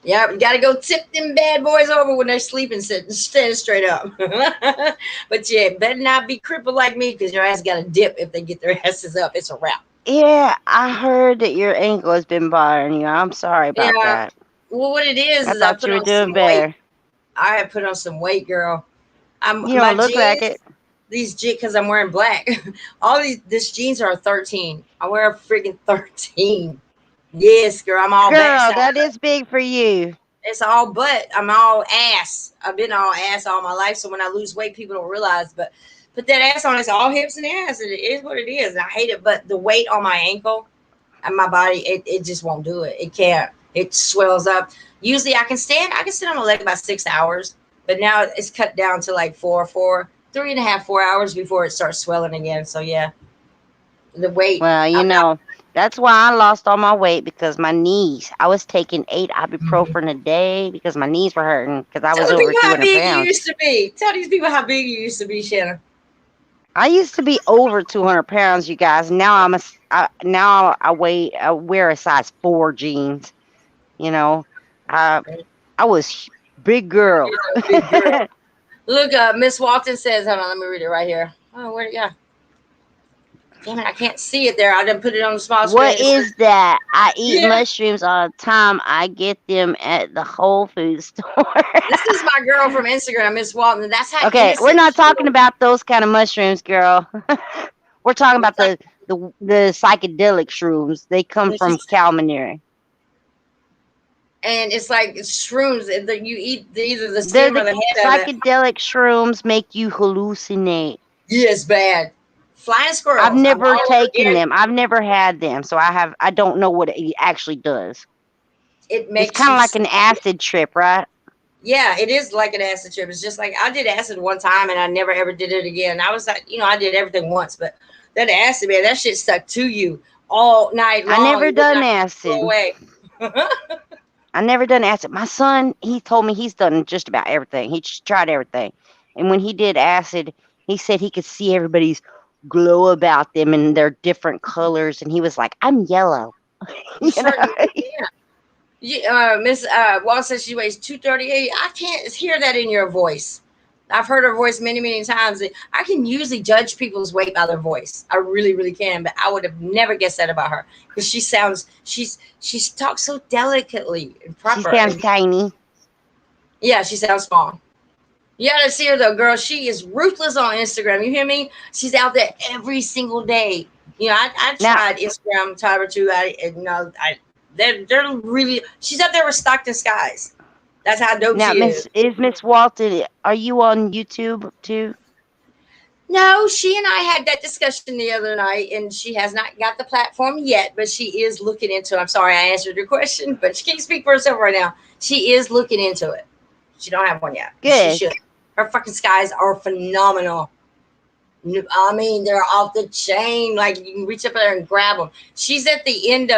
Yeah, you gotta go tip them bad boys over when they're sleeping, sitting, standing straight up. But yeah, better not be crippled like me because your ass got to dip if they get their asses up. It's a wrap. Yeah, I heard that your ankle has been bothering you. I'm sorry about Yeah. that. Well, what it I is I thought put you were on some doing weight. better. I have put on some weight, girl. I'm You my don't look like it. jeans. These jeans, because I'm wearing black. All this jeans are 13. I wear a freaking 13. Yes, girl. I'm all Girl, backside. that is big for you. It's all butt. I'm all ass. I've been all ass all my life. So when I lose weight, people don't realize. But put that ass on. It's all hips and ass. And it is what it is. And I hate it. But the weight on my ankle and my body, it just won't do it. It can't. It swells up. Usually I can stand. I can sit on my leg about 6 hours. But now it's cut down to like 3.5, 4 hours before it starts swelling again. So yeah, the weight. Well, I'm not. that's why I lost all my weight because my knees. I was taking 8 ibuprofen a day because my knees were hurting because I Tell was the over people how 200 big you pounds. used to be. Tell these people how big you used to be, Shannon. I used to be over 200 pounds, you guys. Now I wear a size 4 jeans. You know, I I was big girl. You're a big girl. Look, Miss Walton says, hold on, let me read it right here. Oh, where'd it go? Damn it, I can't see it there. I didn't put it on the small screen. What It says, is that? I eat yeah, mushrooms all the time. I get them at the Whole Food store. this is my girl from Instagram, Miss Walton. That's how Okay, we're innocent not she talking was. about those kind of mushrooms, girl. We're talking about It's like, the psychedelic shrooms. They come and, from she's, cow manure. and it's like shrooms that you eat either the They're stem or the the head of it. psychedelic shrooms make you hallucinate. Yes, bad. Flying I've squirrels. I'm never all over taken again. them. I've never had them, so I don't know what it actually does. It It's makes kind you. of like an acid trip, right? Yeah, it is like an acid trip. It's just like I did acid one time and I never ever did it again. I was like, I did everything once, but that acid, man, that shit stuck to you all night I long. never It would done not go acid. away. I never done acid. My son, he told me he's done just about everything. He just tried everything. And when he did acid, he said he could see everybody's glow about them and their different colors. And he was like, I'm yellow. You you certainly know? can. Miss Wall says she weighs 238. I can't hear that in your voice. I've heard her voice many, many times. I can usually judge people's weight by their voice. I really, really can. But I would have never guessed that about her because she talks so delicately and She proper. sounds tiny. Yeah, she sounds small. You gotta see her though, girl. She is ruthless on Instagram. You hear me? She's out there every single day. I Now, tried Instagram time or two. I they're really. She's up there with Stockton Skies. That's how dope Now, she is. Miss Walton, are you on YouTube too? No, she and I had that discussion the other night, and she has not got the platform yet, but she is looking into it. I'm sorry I answered your question, but she can't speak for herself right now. She is looking into it. She don't have one yet. She Good. should. Her fucking skies are phenomenal. I mean, they're off the chain. Like you can reach up there and grab them. She's at the end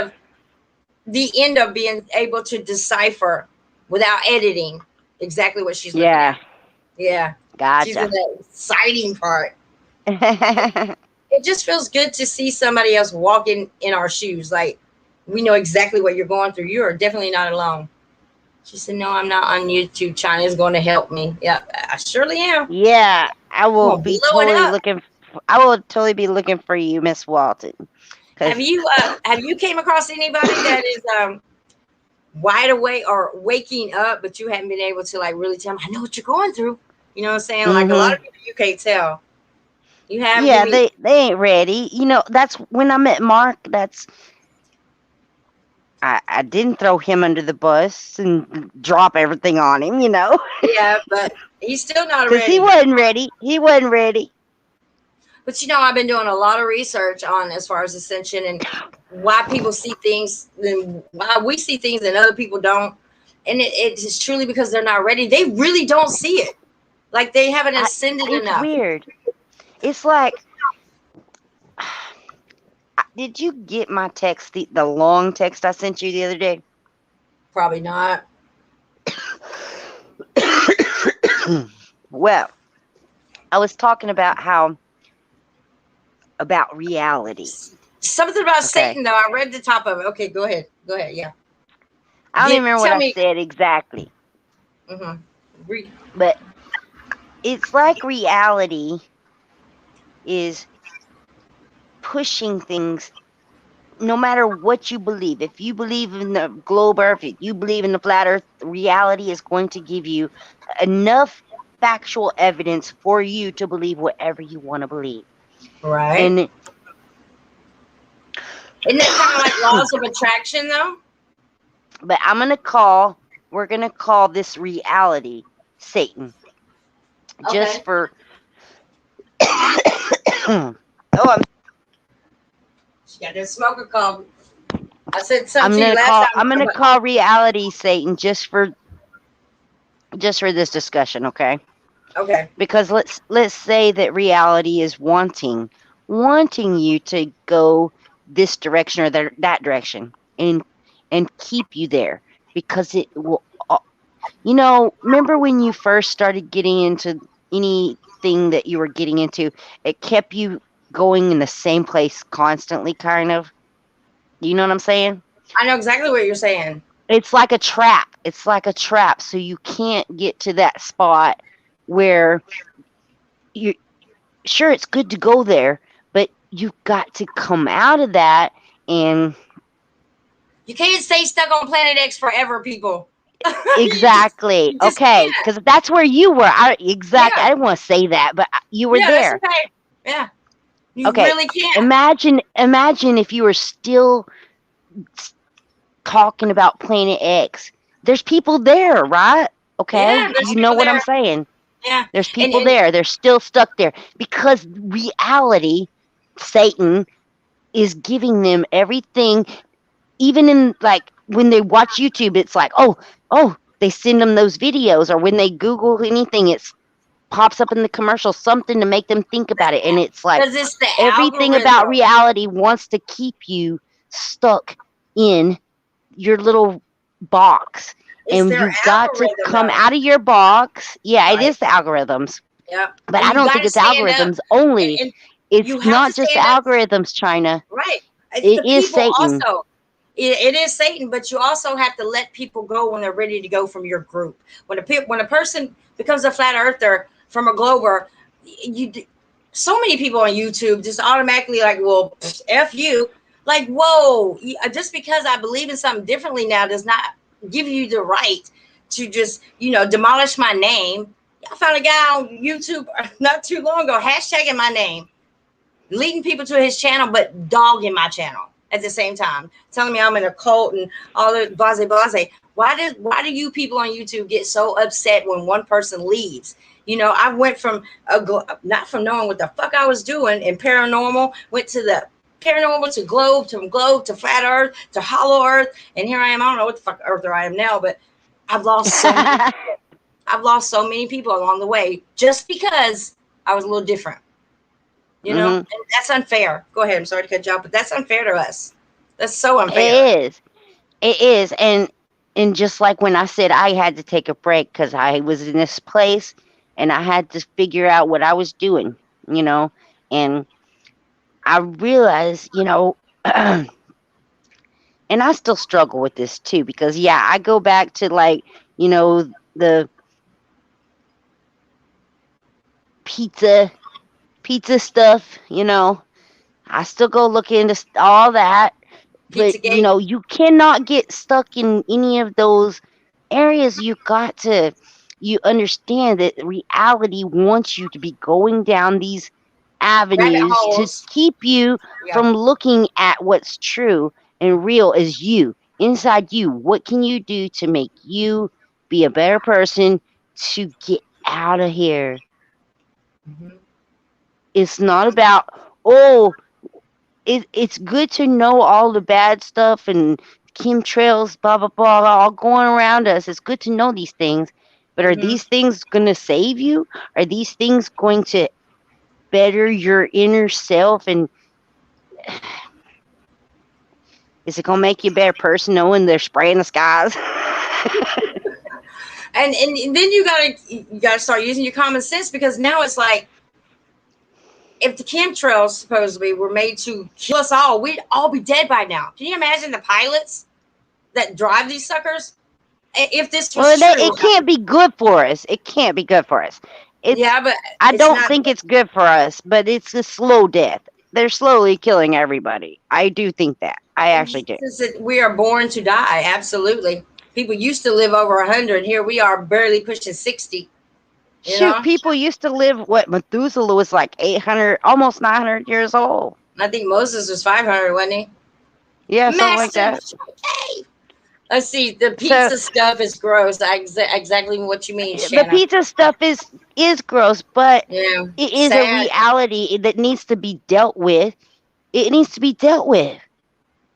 of being able to decipher without editing exactly what she's looking Yeah, at. Yeah, she's in gotcha. the exciting part. It just feels good to see somebody else walking in our shoes. Like we know exactly what you're going through. You are definitely not alone. She said, "No, I'm not on YouTube. China is going to help me." Yeah, I surely am. Yeah, I I'm will gonna be blow it totally up. looking. I will totally be looking for you, Miss Walton. Have Cause you came across anybody that is wide awake or waking up, but you haven't been able to like really tell them, I know what you're going through. You know what I'm saying? Like a lot of mm-hmm. people you can't tell. You have give Yeah, me they ain't ready. That's when I met Mark. I didn't throw him under the bus and drop everything on him. yeah, but he's still not Because he ready. wasn't ready. He wasn't ready. But I've been doing a lot of research on as far as ascension and why people see things and why we see things and other people don't. And it is truly because they're not ready. They really don't see it. Like they haven't ascended It's enough. weird. It's like, did you get my text, the long text I sent you the other day? Probably not. Well, I was talking about reality. Something about Okay. Satan though. I read the top of it. Okay, go ahead. Go ahead. Yeah. I don't even remember what Tell I me. said exactly, Mm-hmm. but it's like reality is pushing things no matter what you believe. If you believe in the globe earth, if you believe in the flat earth, reality is going to give you enough factual evidence for you to believe whatever you want to believe. Right. And Isn't that kind of like laws of attraction though? but we're going to call this reality Satan, just Okay. for oh, She got that smoker call. I said something to you last I'm time. going to call reality Satan just for this discussion, okay? Okay. Because let's say that reality is wanting you to go this direction or that direction and keep you there because it will remember when you first started getting into anything that you were getting into, it kept you going in the same place constantly, kind of. You know what I'm saying? I know exactly what you're saying. It's like a trap. It's like a trap. So you can't get to that spot where you sure it's good to go there, but you've got to come out of that and You can't stay stuck on Planet X forever, people. you just exactly. you just Okay, can't. because that's where you were. Exactly. I Yeah. didn't want to say that, but you were Yeah, that's there. okay. Yeah. You Okay. really can't. Imagine if you were still talking about Planet X. There's people there, right? Okay, Yeah, there's you know people what I'm there. saying. Yeah. There's And people there. They're still stuck there because reality, Satan, is giving them everything. Even in like when they watch YouTube, it's like, oh, they send them those videos, or when they Google anything, it pops up in the commercial something to make them think about it, and it's like because it's the everything about algorithm. reality wants to keep you stuck in your little box, It's and their you've got to algorithm come though. out of your box. Yeah, it Right. is the algorithms, Yeah. but And I you don't got think to it's stand up. algorithms only. And It's you have to not just stand up. algorithms, China. Right. It's It the is people Satan. also. It is Satan, but you also have to let people go when they're ready to go from your group. When a person becomes a flat earther from a glober, you so many people on YouTube just automatically like, well, f you. Like, whoa! Just because I believe in something differently now does not give you the right to just demolish my name. I found a guy on YouTube not too long ago hashtagging my name, leading people to his channel, but dogging my channel at the same time, telling me I'm in a cult and all the blase blase. why do you people on YouTube get so upset when one person leaves? I went from not from knowing what the fuck I was doing in paranormal, went to the paranormal to globe to flat earth to hollow earth, and here I am. I don't know what the fuck earther I am now, but I've lost so many I've lost so many people along the way just because I was a little different. Hmm. And that's unfair. Go ahead. I'm sorry to cut you off, but that's unfair to us. That's so unfair. It is. It is. And just like when I said I had to take a break because I was in this place and I had to figure out what I was doing, you know, and I realized, and I still struggle with this too because yeah, I go back to like, the pizza pizza stuff, I still go look into all that, but Pizzagate. you cannot get stuck in any of those areas. You understand that reality wants you to be going down these Rabbit avenues to holes. keep you Yeah. from looking at what's true and real as you inside you. What can you do to make you be a better person to get out of here? Hmm. It's not about, oh, it's good to know all the bad stuff and chemtrails, blah blah blah, all going around us. It's good to know these things, but are Hmm. these things going to save you? Are these things going to better your inner self? And is it going to make you a better person knowing they're spraying the skies? And then you gotta start using your common sense, because now it's like, if the chemtrails supposedly were made to kill us all, we'd all be dead by now. Can you imagine the pilots that drive these suckers? If this was Well, true, it can't be good for us. It can't be good for us. It's yeah, but I it's don't not. think it's good for us, but it's a slow death. They're slowly killing everybody. I do think that. I actually do. We are born to die. Absolutely. People used to live over 100. Here we are barely pushing 60. You Shoot, know, people used to live what Methuselah was like 800, almost 900 years old. I think Moses was 500, wasn't he? Yeah, something like Massive. that. Okay. Let's see. The So pizza stuff is gross. Exactly what you mean, the Shanna. pizza stuff is gross, but Yeah. it is a Sad. reality that needs to be dealt with. It needs to be dealt with.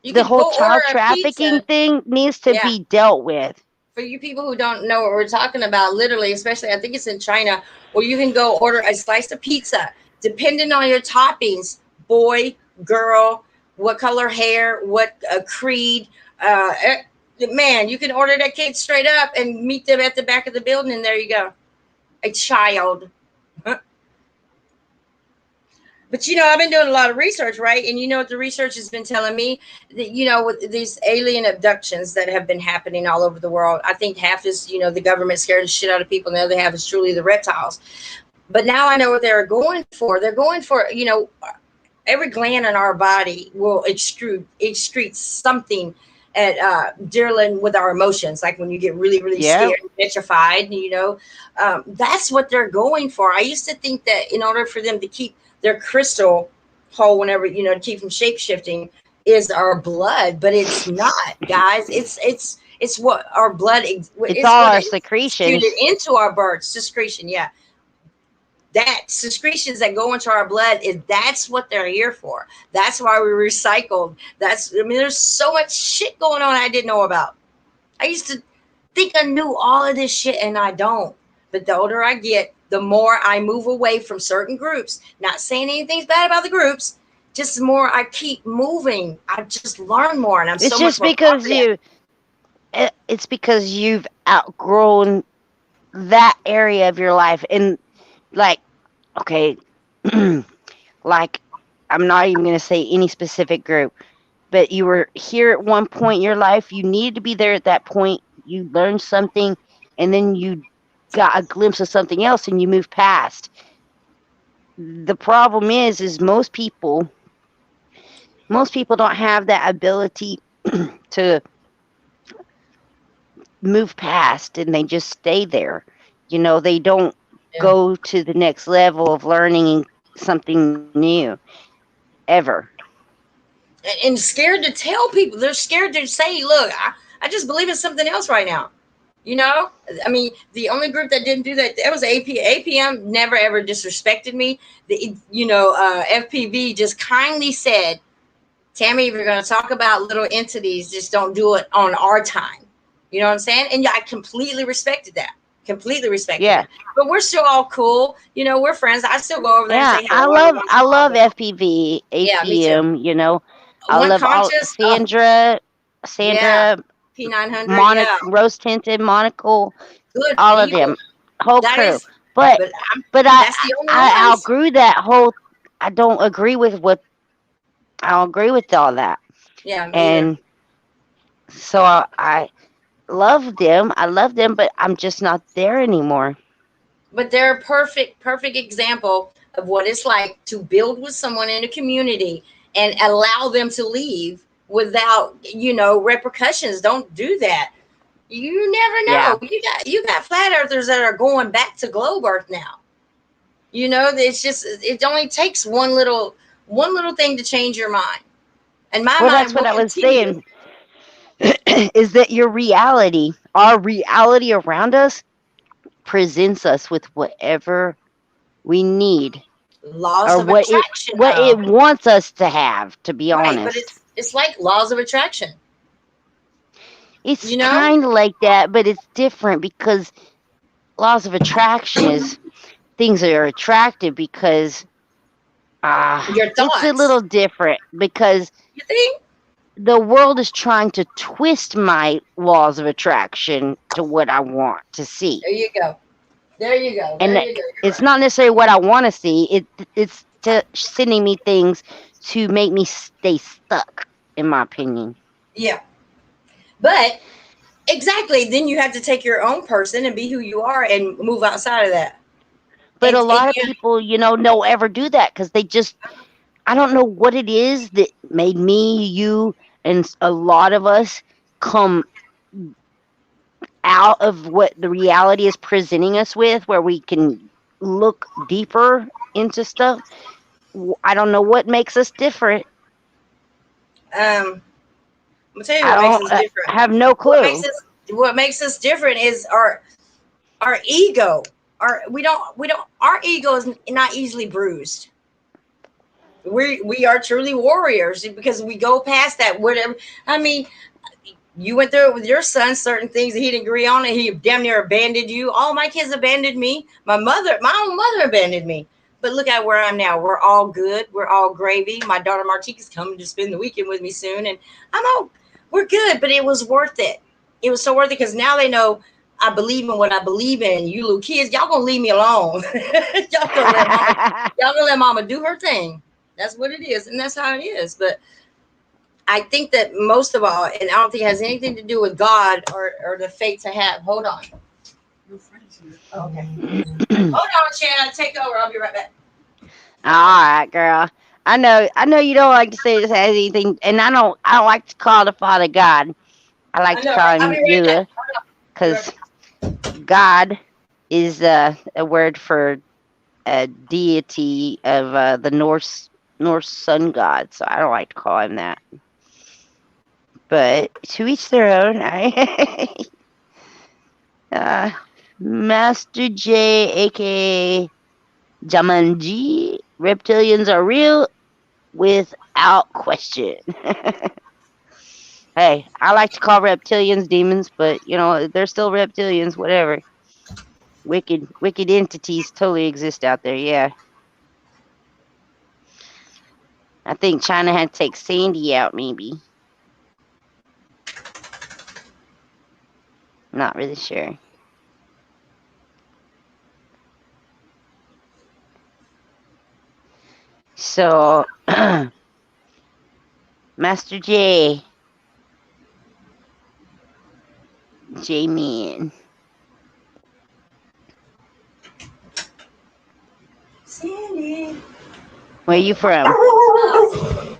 You The could whole go order child a trafficking pizza. thing needs to Yeah. be dealt with. For you people who don't know what we're talking about, literally, especially I think it's in China, where you can go order a slice of pizza, depending on your toppings, boy, girl, what color hair, what creed. Man, you can order that kid straight up and meet them at the back of the building, and there you go, a child. But I've been doing a lot of research, right? And you know what the research has been telling me? That, with these alien abductions that have been happening all over the world, I think half is, the government scared the shit out of people, and the other half is truly the reptiles. But now I know what they're going for. They're going for, every gland in our body will excrete something at dealing with our emotions, like when you get really, really Yeah. scared, petrified. That's what they're going for. I used to think that in order for them to keep their crystal whole, whenever to keep from shape shifting, is our blood, but it's not, guys. It's what our blood It's it's all what our is executed secretions. into our birds, secretion. Yeah, that secretions that go into our blood, that's what they're here for. That's why we recycled. There's so much shit going on I didn't know about. I used to think I knew all of this shit, and I don't. But the older I get, the more I move away from certain groups. Not saying anything's bad about the groups, just the more I keep moving, I just learn more, and I'm It's so much just more because confident. it's because you've outgrown that area of your life. And like, okay, like, I'm not even going to say any specific group, but you were here at one point in your life. You needed to be there at that point. You learned something, and then you got a glimpse of something else, and you moved past. The problem is most people don't have that ability to move past, and they just stay there. They don't Yeah. go to the next level of learning something new ever. And scared to tell people. They're scared to say, look, I just believe in something else right now. You know, I mean, the only group that didn't do that was APM. Never ever disrespected me. FPV just kindly said, "Tammy, if you're going to talk about little entities, just don't do it on our time." You know what I'm saying? And yeah, I completely respected that. Completely respected Yeah. that. But we're still all cool. You know, we're friends. I still go over there and Yeah, say hello every once in I a while. love But FPV, yeah, me too. APM, you know. I One love all conscious. Oh, yeah. Sandra, P900. Yeah. Rose Tinted, Monocle, Good all of people. them, whole That crew. is, But but that's the only I ones. outgrew that whole. I don't agree with what I don't agree with all that, Yeah, me either. and so I love them. I love them, but I'm just not there anymore. But they're a perfect example of what it's like to build with someone in a community and allow them to leave without, repercussions. Don't do that. You never Yeah. know. You got flat earthers that are going back to globe earth now. It's just, it only takes one little thing to change your mind. And my Well, that's mind what will I was continue. saying. Is that your reality? Our reality around us presents us with whatever we need Laws or of attraction. what it wants us to have, to be Right, but honest. it's like laws of attraction. It's You know, kind of like that, but it's different because laws of attraction is things that are attractive because your it's a thoughts. little different because You think? the world is trying to twist my laws of attraction to what I want to see. There you go. There you go. There And you go. You're it's right. not necessarily what I want to see. It's sending me things to make me stay stuck, in my opinion. Yeah. But exactly, then you have to take your own person and be who you are and move outside of that. But a And lot of you, people, don't ever do that because they just, I don't know what it is that made me, you, and a lot of us come out of what the reality is presenting us with, where we can look deeper into stuff. I don't know what makes us different. I'm gonna tell you I what makes don't us different. have no What makes clue. us what makes us different is our ego. Our ego is not easily bruised. We are truly warriors because we go past that. Whatever. I mean, you went through it with your son, certain things that he didn't agree on, and he damn near abandoned you. All my kids abandoned me. My own mother abandoned me. But look at where I'm now. We're all good. We're all gravy. My daughter Martika's coming to spend the weekend with me soon, and I'm all we're good. But it was worth it. It was so worth it because now they know I believe in what I believe in. You little kids, y'all gonna leave me alone. Y'all gonna let mama do her thing. That's what it is, and that's how it is. But I think that most of all, and I don't think it has anything to do with God or the fate to have. Hold on. Oh, okay. Hold on, Chad. Take over. I'll be right back. All right, girl. I know you don't like to say this has anything, and I don't like to call the Father God. I like I to know, call right? I'll be him right back. Yua, I'll be right because back. God is a word for a deity of the Norse sun god. So I don't like to call him that. But to each their own. uh, Master J, aka Jamanji, reptilians are real without question. Hey, I like to call reptilians demons, but they're still reptilians, whatever. Wicked entities totally exist out there, yeah. I think China had to take Sandy out, maybe. Not really sure. So, Master J-Man, Sandy. where you from? Oh,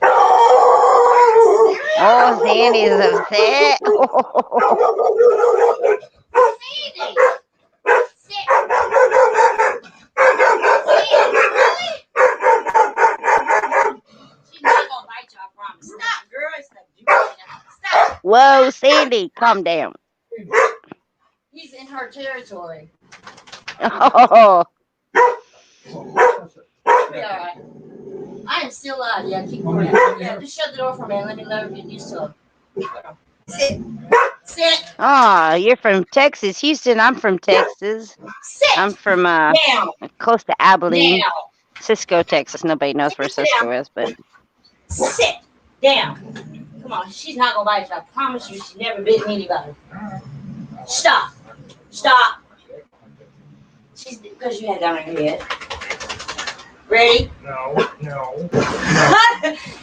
Oh, Sandy's upset. Sandy. Really? She's not gonna bite you, I promise. Stop, girl. Stop. Stop. Whoa, Sandy, calm down. He's in her territory. Oh, Be all right. I am still alive. Yeah, keep going. Yeah, just shut the door for me and let her get used to him. Sit. Sit. oh, you're from Texas, Houston. I'm from Texas. I'm Sit. from Down. close to Abilene, Down. Cisco, Texas. Nobody knows where Sit Cisco down. is, but Sit down. Come on, she's not gonna bite you. I promise you, she's never bitten anybody. Stop. Stop. She's because you had down on your head. Ready? No, no.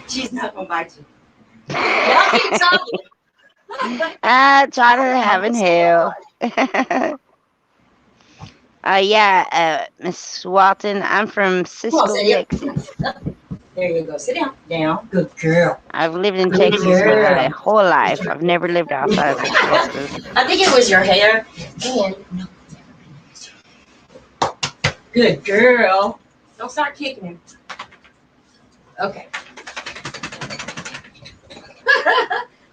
She's not gonna bite you. Y'all keep talking. try to heaven hell. Yeah, Miss Walton, I'm from Come on, Cisco, sit down. Texas. There you go. Sit down. Down. Good girl. I've lived in Good Texas my girl. whole life. I've never lived outside of Texas. I think it was your hair. And good girl. Don't start kicking him. Okay.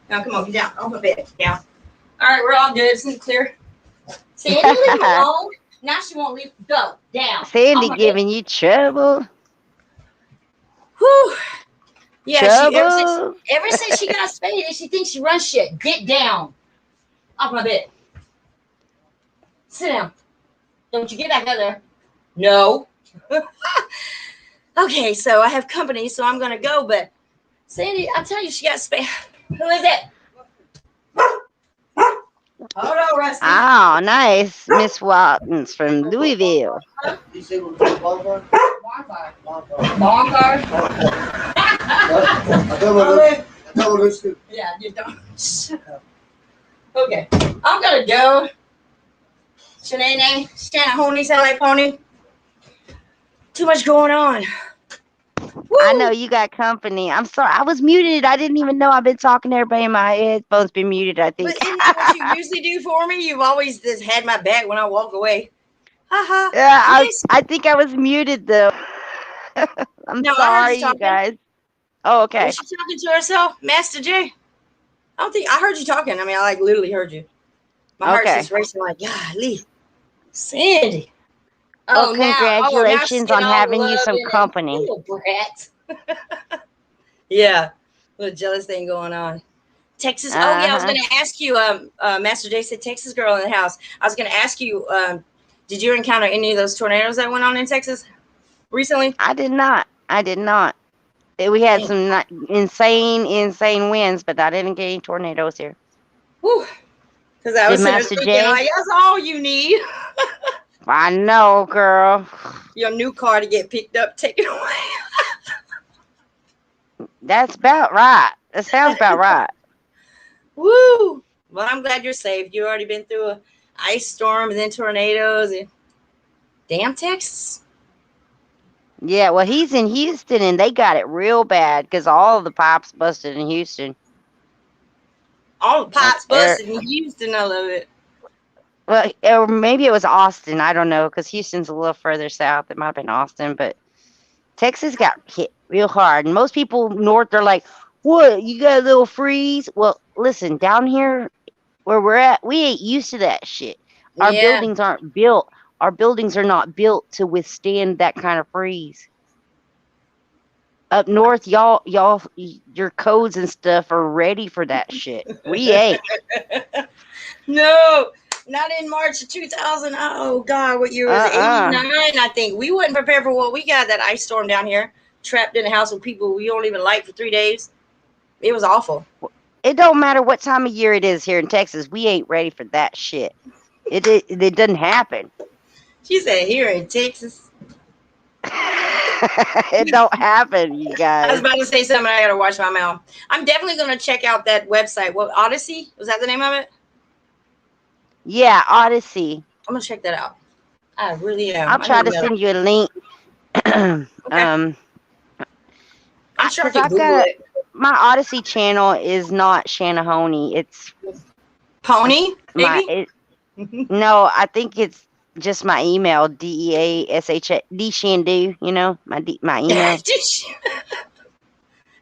Now come on, get down. Off the bed. Down. All right, we're all good. It's clear. Sandy, leave him alone. Now she won't leave. Go. Down. Sandy giving you trouble? Whew. Yeah, Trouble? ever since she got spayed, she thinks she runs shit. Get down. Off my bed. Sit down. Don't you get back out there. No. Okay, so I have company, so I'm gonna go, but Sandy, I'll tell you, she got spayed. Who is it? Hold on, Rusty. Oh, nice. Miss Walton's from Louisville. Bonfire. Yeah, you don't. Okay, I'm gonna go. Shanae, Shanae, sound like pony. Too much going on. Woo! I know you got company. I'm sorry. I was muted. I didn't even know. I've been talking to everybody. My headphones been muted, I think. But isn't that what you usually do for me? You've always just had my back when I walk away. Haha. Yeah, I think I was muted though. I'm No, I heard sorry, you you talking. guys. Oh, okay. Was she talking to herself, Master J? I don't think I heard you talking. I mean, I like literally heard you. My heart's Okay. just racing like, golly, Well, Sandy. Now she's congratulations on getting all having you some loving and company. little brat. Yeah, little jealous thing going on. Texas. Oh yeah, I was going to ask you. Master J said Texas girl in the house. I was going to ask you. Did you encounter any of those tornadoes that went on in Texas recently? I did not. We had some insane winds, but I didn't get any tornadoes here. Whew. Because I was Master thinking, J? like, that's all you need. I know, girl. Your new car to get picked up, taken away. That's about right. That sounds about right. Woo! Well, I'm glad you're safe. You've already been through a ice storm and then tornadoes and damn Texas. Yeah, well, he's in Houston, and they got it real bad because all of the pipes busted in Houston. All the pipes busted in Houston, I love it. Well, or maybe it was Austin. I don't know, because Houston's a little further south. It might have been Austin, but Texas got hit real hard. And most people north are like, what, you got a little freeze? Well, listen, down here where we're at, we ain't used to that shit. Our buildings aren't built. Our buildings are not built to withstand that kind of freeze. Up north, y'all, your codes and stuff are ready for that shit. We ain't. No, not in March of 2000. Oh God, what year was it? 89, I think. We wasn't prepared for what we got. That ice storm down here, trapped in a house with people we don't even like for 3 days. It was awful. It don't matter what time of year it is here in Texas. We ain't ready for that shit. It doesn't happen. She said here in Texas. It don't happen, you guys. I was about to say something. I gotta watch my mouth. I'm definitely gonna check out that website. What, Odyssey? Was that the name of it? Yeah, Odyssey. I'm gonna check that out. I really am. I'll try to send you a link. Okay. I'm sure I can Google it. My Odyssey channel is not Shanahoney. It's Pony. Maybe? No, I think it's just my email, DEASH, DShandu, you know, my email.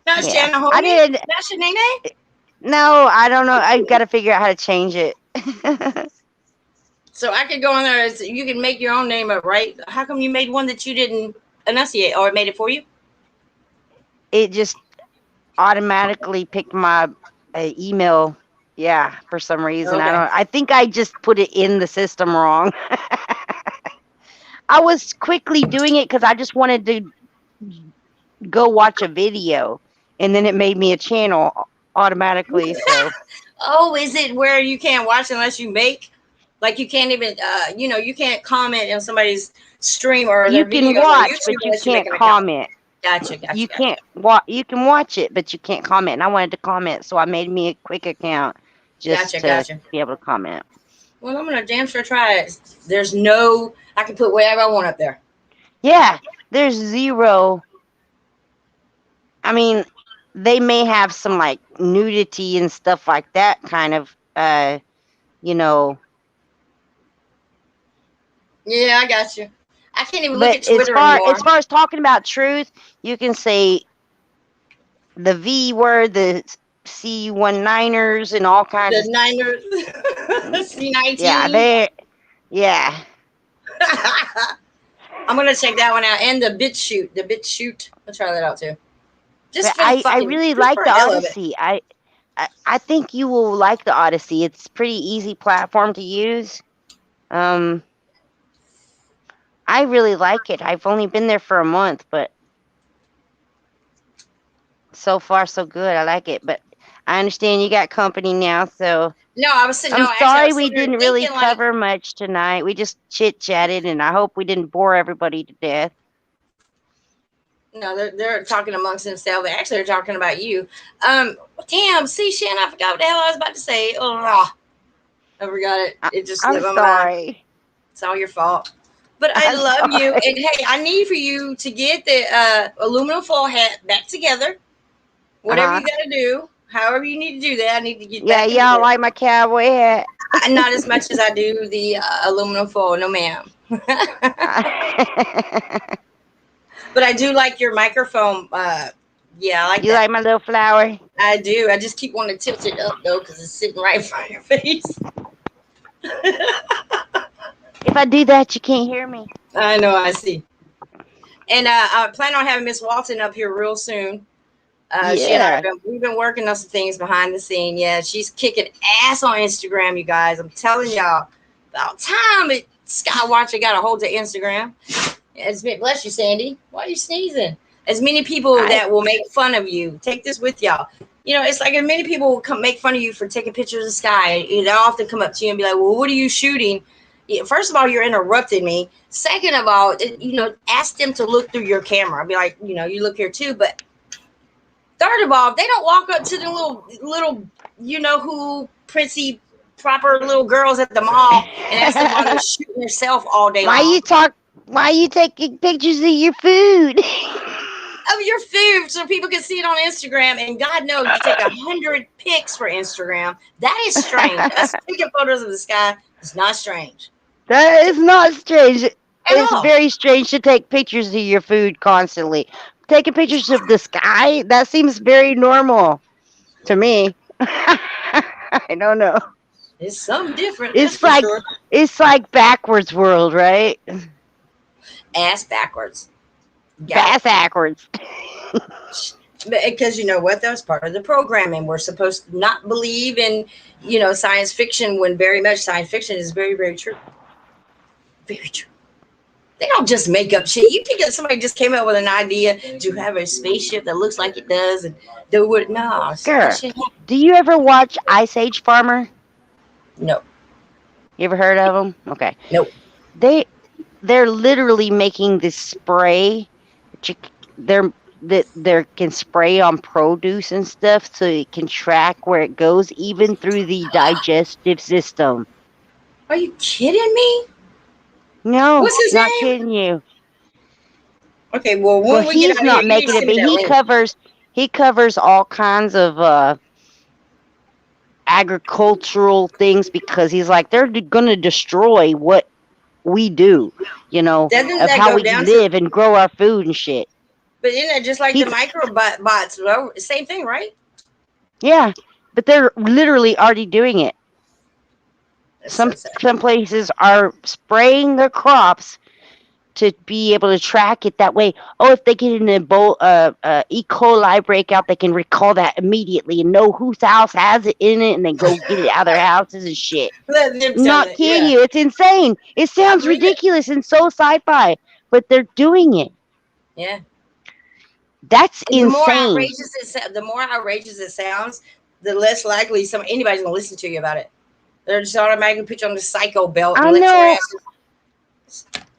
Not Shanahoney? I did. Not Shanae? No, I don't know. I got to figure out how to change it. So I could go on there. You can make your own name up, right? How come you made one that you didn't enunciate, or it made it for you? It just automatically picked my email. Yeah, for some reason. Okay. I think I just put it in the system wrong. I was quickly doing it because I just wanted to go watch a video, and then it made me a channel automatically. So Oh, is it where you can't watch unless you make? Like you can't even, you can't comment on somebody's stream or you their can videos on watch, YouTube but you unless you make can't an account. comment. Gotcha, You gotcha, gotcha. can't you can watch it, but you can't comment. And I wanted to comment, so I made me a quick account just Gotcha, to gotcha. be able to comment. Well, I'm gonna damn sure try it. There's no, I can put whatever I want up there. Yeah, there's zero. I mean, they may have some like nudity and stuff like that kind of you know, Yeah, I got you. I can't even look but at Twitter as anymore. far as talking about truth, you can say the V word, the C19ers and all kinds The of Niners, yeah, C19. they yeah. I'm gonna check that one out, and the bit shoot, I'll try that out too. But Just for the I fucking, really just like for the hell of it. Odyssey. I think you will like the Odyssey. It's pretty easy platform to use. Um, I really like it. I've only been there for a month, but so far so good. I like it. But I understand you got company now, so No, I was sitting. I'm No, actually, I sorry was we sitting here didn't really thinking like, cover much tonight. We just chit chatted, and I hope we didn't bore everybody to death. no, they're talking amongst themselves. Actually, they're talking about you. Damn. See, Shannon, I forgot what the hell I was about to say. Oh, I forgot it. I, It just I'm slipped my mind. sorry. It's all your fault. But I I'm love you, sorry. and hey, I need for you to get the aluminum foil hat back together. Whatever Uh you huh. however you do, however you need to do that, I need to get Yeah, back into y'all this. like my cowboy hat. Not as much as I do the aluminum foil, no ma'am. But I do like your microphone. Yeah, I like You that. like my little flower? I do. I just keep wanting to tilt it up though because it's sitting right in front of your face. If I do that, you can't hear me. I know. I see. And I plan on having Miss Walton up here real soon. She and I Yeah. we've been working on some things behind the scene. Yeah, she's kicking ass on Instagram, you guys. I'm telling y'all, about time it Skywatcher got a hold of Instagram. As bless you, Sandy. Why are you sneezing? As many people I that will make fun of you, take this with y'all. It's like as many people will come make fun of you for taking pictures of the sky. They'll often come up to you and be like, "Well, what are you shooting?" Yeah, first of all, you're interrupting me. Second of all, ask them to look through your camera. I'll be like, you look here too. But third of all, they don't walk up to the little, who princey proper little girls at the mall and ask them why they're shooting themselves all day why you long. talk? Why you taking pictures of your food? Of your food so people can see it on Instagram. And God knows you take 100 pics for Instagram. That is strange. Us taking photos of the sky is not strange That is not strange. at It's all. very strange to take pictures of your food constantly. Taking pictures of the sky, that seems very normal to me. I don't know. It's something different, that's It's for like sure. it's like backwards world, right? Ass backwards. Got it. Bass backwards. Because you know what? That's part of the programming. We're supposed to not believe in, science fiction when very much science fiction is very, very true. Very true. They don't just make up shit. You think that somebody just came up with an idea to have a spaceship that looks like it does and do it? No, that Girl, shit. do you ever watch Ice Age Farmer? No, You ever heard of them? Okay. nope. They they're literally making this spray that they can spray on produce and stuff so it can track where it goes even through the digestive system. Are you kidding me? No, What's his not name? kidding you. Okay, well, Well, when we get he's out of here, not you need to making it, send me but that link. he covers all kinds of agricultural things because he's like they're going to destroy what we do, Doesn't of that how go we down to? live and grow our food and shit. But isn't that just like the He's microbots? Well, same thing, right? yeah, but they're literally already doing it. That's Some so sad. some places are spraying their crops to be able to track it that way. Oh, if they get an E. coli breakout, they can recall that immediately and know whose house has it in it, and then go get it out of their houses and shit. Let them tell Not it. kidding Yeah, you, it's insane. It I sounds believe it. ridiculous and so sci-fi, but they're doing it. Yeah. That's And insane. the more outrageous it sounds, the less likely anybody's gonna listen to you about it. They're just automatically put you on the psycho belt and I let your know, ass.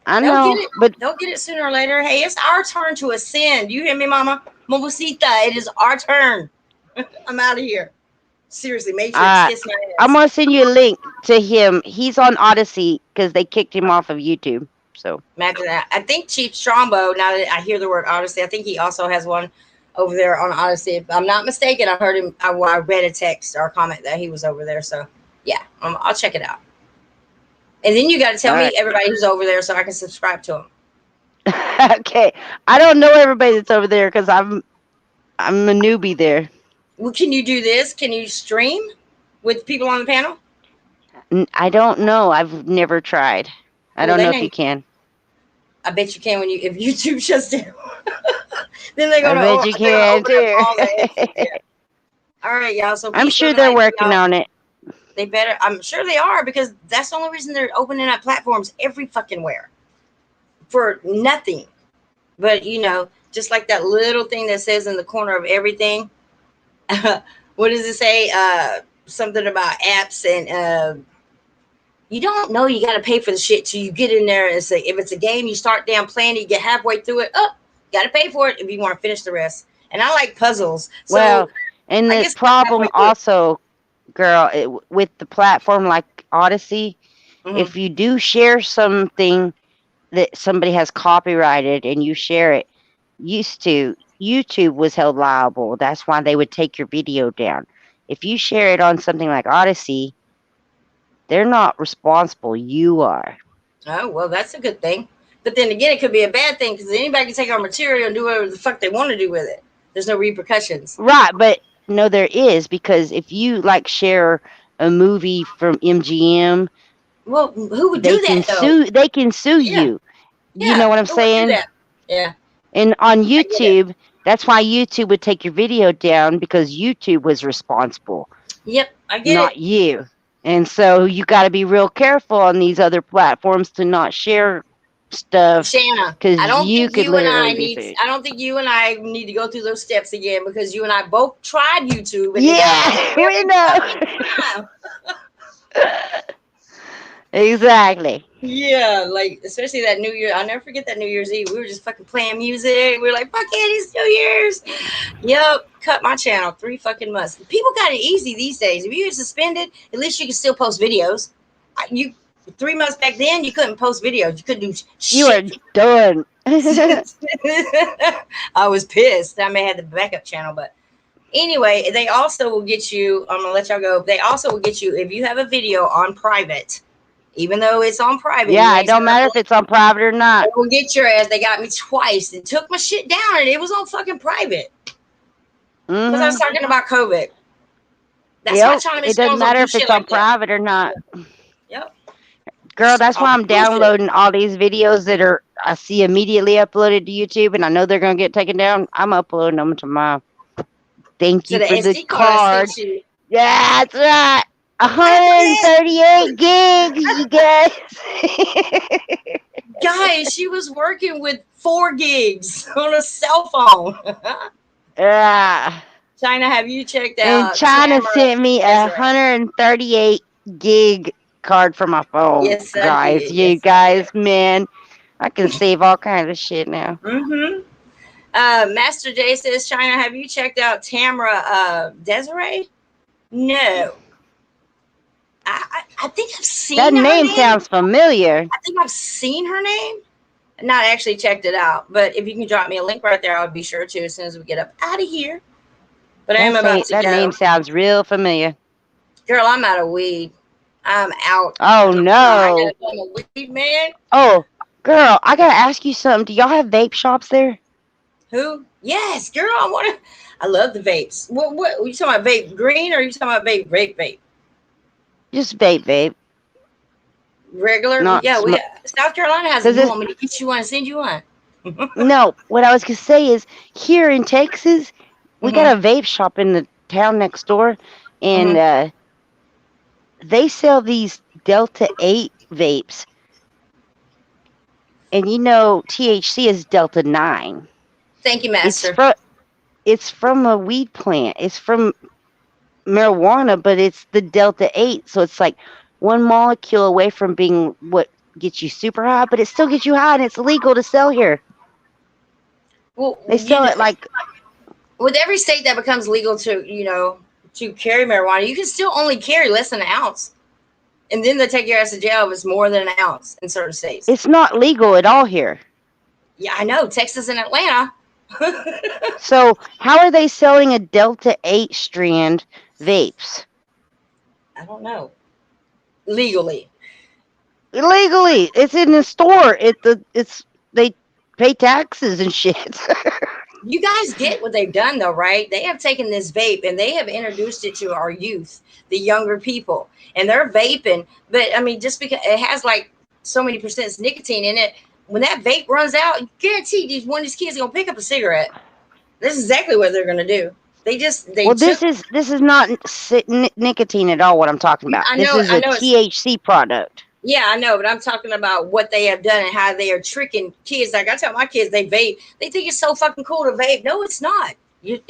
I They'll get know, it. but They'll get it sooner or later. Hey, it's our turn to ascend. You hear me, Mama? Mamacita, it is our turn. I'm out of here. Seriously, Matrix, uh, kiss my I'm ass. gonna send you a link to him. He's on Odyssey because they kicked him off of YouTube. So Imagine that. I think Chief Strombo, now that I hear the word Odyssey, I think he also has one over there on Odyssey. If I'm not mistaken, I heard him, I read a text or a comment that he was over there. So, yeah, I'll check it out. And then you got to tell all me right. everybody who's over there so I can subscribe to him. Okay, I don't know everybody that's over there because I'm a newbie there. Well, can you do this? Can you stream with people on the panel? I don't know. I've never tried. I Well, don't they know if name. you can. I bet you can when you if YouTube shuts down. Then they're I gonna bet you they're gonna can open up too. all the exits. Yeah. All right, y'all. So I'm peace, love, sure and they're light to working y'all. on it. They better. I'm sure they are because that's the only reason they're opening up platforms every fucking where for nothing. But just like that little thing that says in the corner of everything. What does it say? Something about apps and you don't know you got to pay for the shit till you get in there and say if it's a game you start down playing it, you get halfway through it, oh, got to pay for it if you want to finish the rest. And I like puzzles, so Well, and I the guess problem halfway through. also, girl, with the platform like Odyssey, Hmm. if you do share something that somebody has copyrighted and you share it, used to YouTube was held liable. That's why they would take your video down. If you share it on something like Odyssey, they're not responsible. You are. Oh well, that's a good thing. But then again, it could be a bad thing because anybody can take our material and do whatever the fuck they want to do with it. There's no repercussions. Right, but no, there is because if you like share a movie from MGM, Well, who would they do can that though? sue. They can sue Yeah, you. You know yeah. what I'm Who would do saying? that? Yeah, And on I get it. YouTube, that's why YouTube would take your video down because YouTube was responsible, Yep, I get not it. you. And so you got to be real careful on these other platforms to not share stuff Shanna, I because don't you think could you and I literally be need. sued. I don't think you and I need to go through those steps again because you and I both tried YouTube and it got us Yeah, we every know. fucking time. Exactly. Yeah, like especially that New Year. I'll never forget that New Year's Eve. We were just fucking playing music. We were like, "Fuck it, it's New Year's." Yep, cut my channel 3 fucking months. People got it easy these days. If you get suspended, at least you can still post videos. You 3 months back then, you couldn't post videos. You couldn't do You are shit. done. I was pissed. I may have the backup channel, but anyway, they also will get you. I'm gonna let y'all go. They also will get you if you have a video on private, even though it's on private and you Yeah, it ain't don't set up. matter if it's on private or They not. will get your ass. They got me twice and took my shit down, and it was on fucking private because I was Hmm. talking about COVID. That's why Yep. China It Miss doesn't don't matter do if shit it's on like that. private or not. Yep, Girl, that's why all I'm bullshit. downloading all these videos that are I see immediately uploaded to YouTube and I know they're gonna get taken down. I'm uploading them to my thank So you the for the SD card I card. sent you. Yeah, that's right. I bet, 138 gigs, you guys. guys, she was working with 4 gigs on a cell phone. Yeah. China, have you checked And out China Tamara sent me a Desiree? 138 gig card for my phone, Yes, I guys. did. You Yes, I did. guys, man, I can save all kinds of shit now. Mm-hmm. Master J says, China, have you checked out Tamara Desiree? No. I think I've That seen her name name. sounds familiar. I think I've seen her name. Not actually checked it out, but if you can drop me a link right there, I'll be sure to as soon as we get up out of here. But I am about to That name go. sounds real familiar. Girl, I'm out of weed. I'm out. Oh I no. got a weed, man. Oh, girl, I gotta ask you something. Do y'all have vape shops there? Who? Yes, girl. I want to. I love the vapes. What? Are you talking about vape green or are you talking about vape? Just vape, Regular? not Yeah, smoke. South Carolina has it. Because You it's want me to get you one and send you one? no. What I was gonna say is here in Texas, we Mm-hmm. got a vape shop in the town next door, and Mm-hmm. they sell these Delta 8 vapes, and THC is Delta 9. Thank you, It's Master. from it's from a weed plant. It's from marijuana, but it's the Delta 8, so it's like one molecule away from being what gets you super high, but it still gets you high, and it's legal to sell here. Well, They you sell it like with every state that becomes legal to to carry marijuana, you can still only carry less than an ounce, and then they take your ass to jail if it's more than an ounce in certain states. it's not legal at all here. Yeah, I know Texas and Atlanta. So how are they selling a Delta 8 strand vapes I don't know legally. illegally? It's in the store. It's they pay taxes and shit. You guys get what they've done though, right? They have taken this vape and they have introduced it to our youth, the younger people, and they're vaping. But I mean, just because it has like so many percent nicotine in it, when that vape runs out, guaranteed these one of these kids are gonna pick up a cigarette. This is exactly what they're gonna do. They Well, took. this is not nicotine at all. What I'm talking about. This is I a know it's THC product. yeah, I know, but I'm talking about what they have done and how they are tricking kids. Like I tell my kids, they vape. They think it's so fucking cool to vape. No, it's not. You,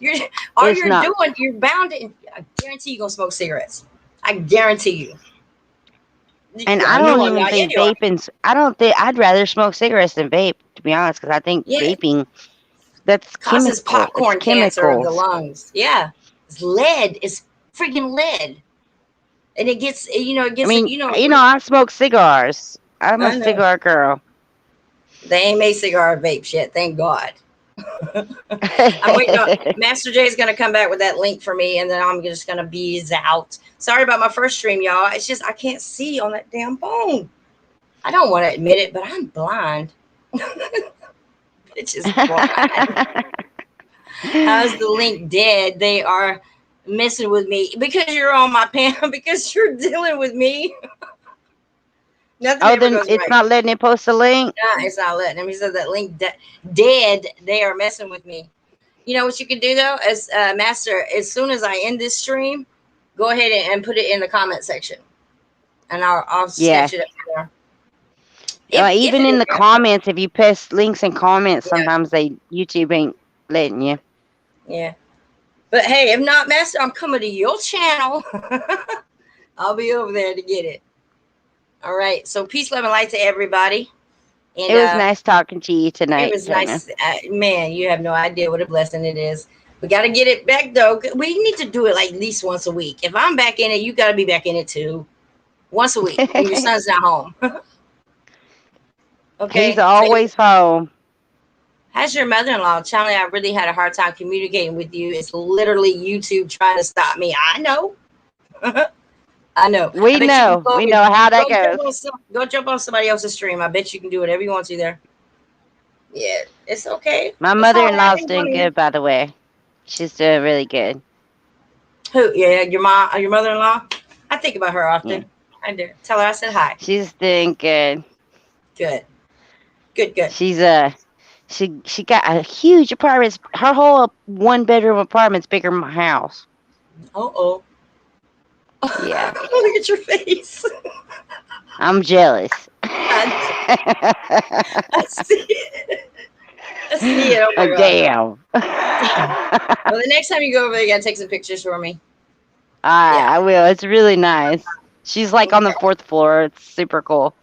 you're all It's you're not. doing. You're bound to. I guarantee you're gonna smoke cigarettes. I guarantee you. And I I don't know I'm even not. Yeah, think you are. vaping's. I don't think I'd rather smoke cigarettes than vape, to be honest, because I think Yeah, it vaping that's causes chemical. It's popcorn cancer of the chemicals. lungs. Yeah, it's lead. It's freaking lead, and it gets. It I gets. mean, We're. I smoke cigars. I'm a I know cigar girl. they ain't made cigar vape shit. Thank God. I'm waiting on Master J is gonna come back with that link for me, and then I'm just gonna bees out. Sorry about my first stream, y'all. It's just I can't see on that damn phone. I don't want to admit it, but I'm blind. It's just blind. How's the link dead? They are messing with me because you're on my panel because you're dealing with me. Nothing Oh, ever then goes it's right. not letting it post a link. Nah, it's not letting him. He said that link dead. They are messing with me. You know what you can do though, as Master. As soon as I end this stream, go ahead and put it in the comment section, and I'll Yeah. snatch it up there. If Even it in is the there. comments, if you post links and comments, Yeah, sometimes YouTube ain't letting you. yeah. But hey, if not, Master, I'm coming to your channel. I'll be over there to get it. All right. So peace, love, and light to everybody. And It was nice talking to you it tonight, was China. nice. Man, you have no idea what a blessing it is. We got to get it back though. We need to do it like at least once a week. If I'm back in it, you got to be back in it too. Once a week when your son's not home. He's Okay. So always home. how's your mother-in-law? Tell me, I really had a hard time communicating with you. It's literally YouTube trying to stop me. I know. I know. I We bet you can know. We know how that goes. go jump on somebody else's stream. I bet you can do whatever you want to there. Yeah, it's okay. My It's all right. I mother-in-law's didn't want doing to. good, by the way. She's doing really good. Who? Yeah, your mom, your mother-in-law. I think about her Yeah. often. I do. Tell her I said hi. She's doing good. Good. Good. Good. She's she got a huge apartment. Her whole one bedroom apartment's bigger than my house. Oh. Yeah. Look at your face. I'm jealous. I, I see it. I see it. Oh my god. Damn. Damn. Well, the next time you go over there, you gotta take some pictures for me. Yeah. I will. It's really nice. She's like on the Okay. 4th floor. It's super cool.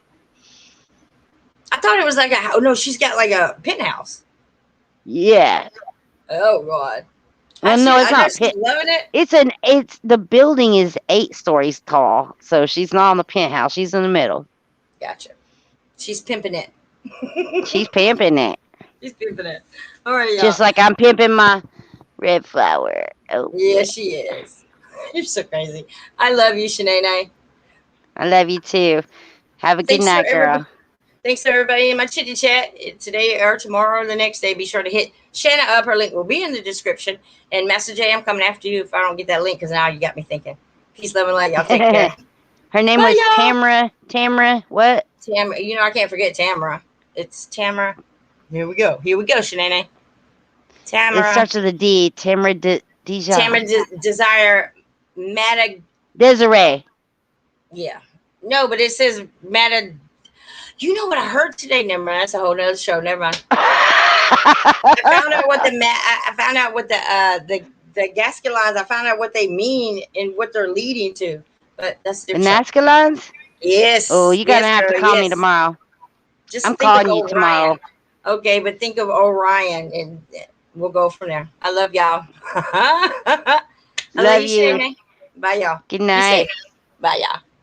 I thought it was like a. Oh no, she's got like a penthouse. Yeah. Oh god. Well, no, it's I know not. she's loving it. It's the building is 8 stories tall, so she's not on the penthouse. She's in the middle. Gotcha. She's pimping it. She's pimping it, She's pimping it. All right, y'all. just like I'm pimping my red flower. Oh Yeah, yeah, she is. You're so crazy. I love you, Shanae. I love you too. Have a good Thanks for night, everybody. girl. Thanks to everybody in my chitty chat today or tomorrow or the next day. Be sure to hit Shanna up. Her link will be in the description. And Master J, I'm coming after you if I don't get that link because now you got me thinking. Peace, love, and light. Y'all take care. Her name Bye, was y'all. Tamara. What? You know I can't forget Tamara. It's Tamara. Here we go. Here we go, Shanae. It Tamara. starts with a D. Tamara Deja. Tamara Desire Mata. Desiree. Yeah. No, but it says Mata. You know what I heard today? Never mind. That's a whole nother show. Never mind. I found out what I found out what the gasket lines. I found out what they mean and what they're leading to. But that's a The different show. Nazca lines? Oh, Yes, you're gonna yes, have to girl, call me yes. tomorrow. Just I'm think of calling you Orion. tomorrow. Okay, but think of Orion, and we'll go from there. I love y'all. I love Love you, you. Shane. Bye, y'all. Good Be safe. night. Bye, y'all.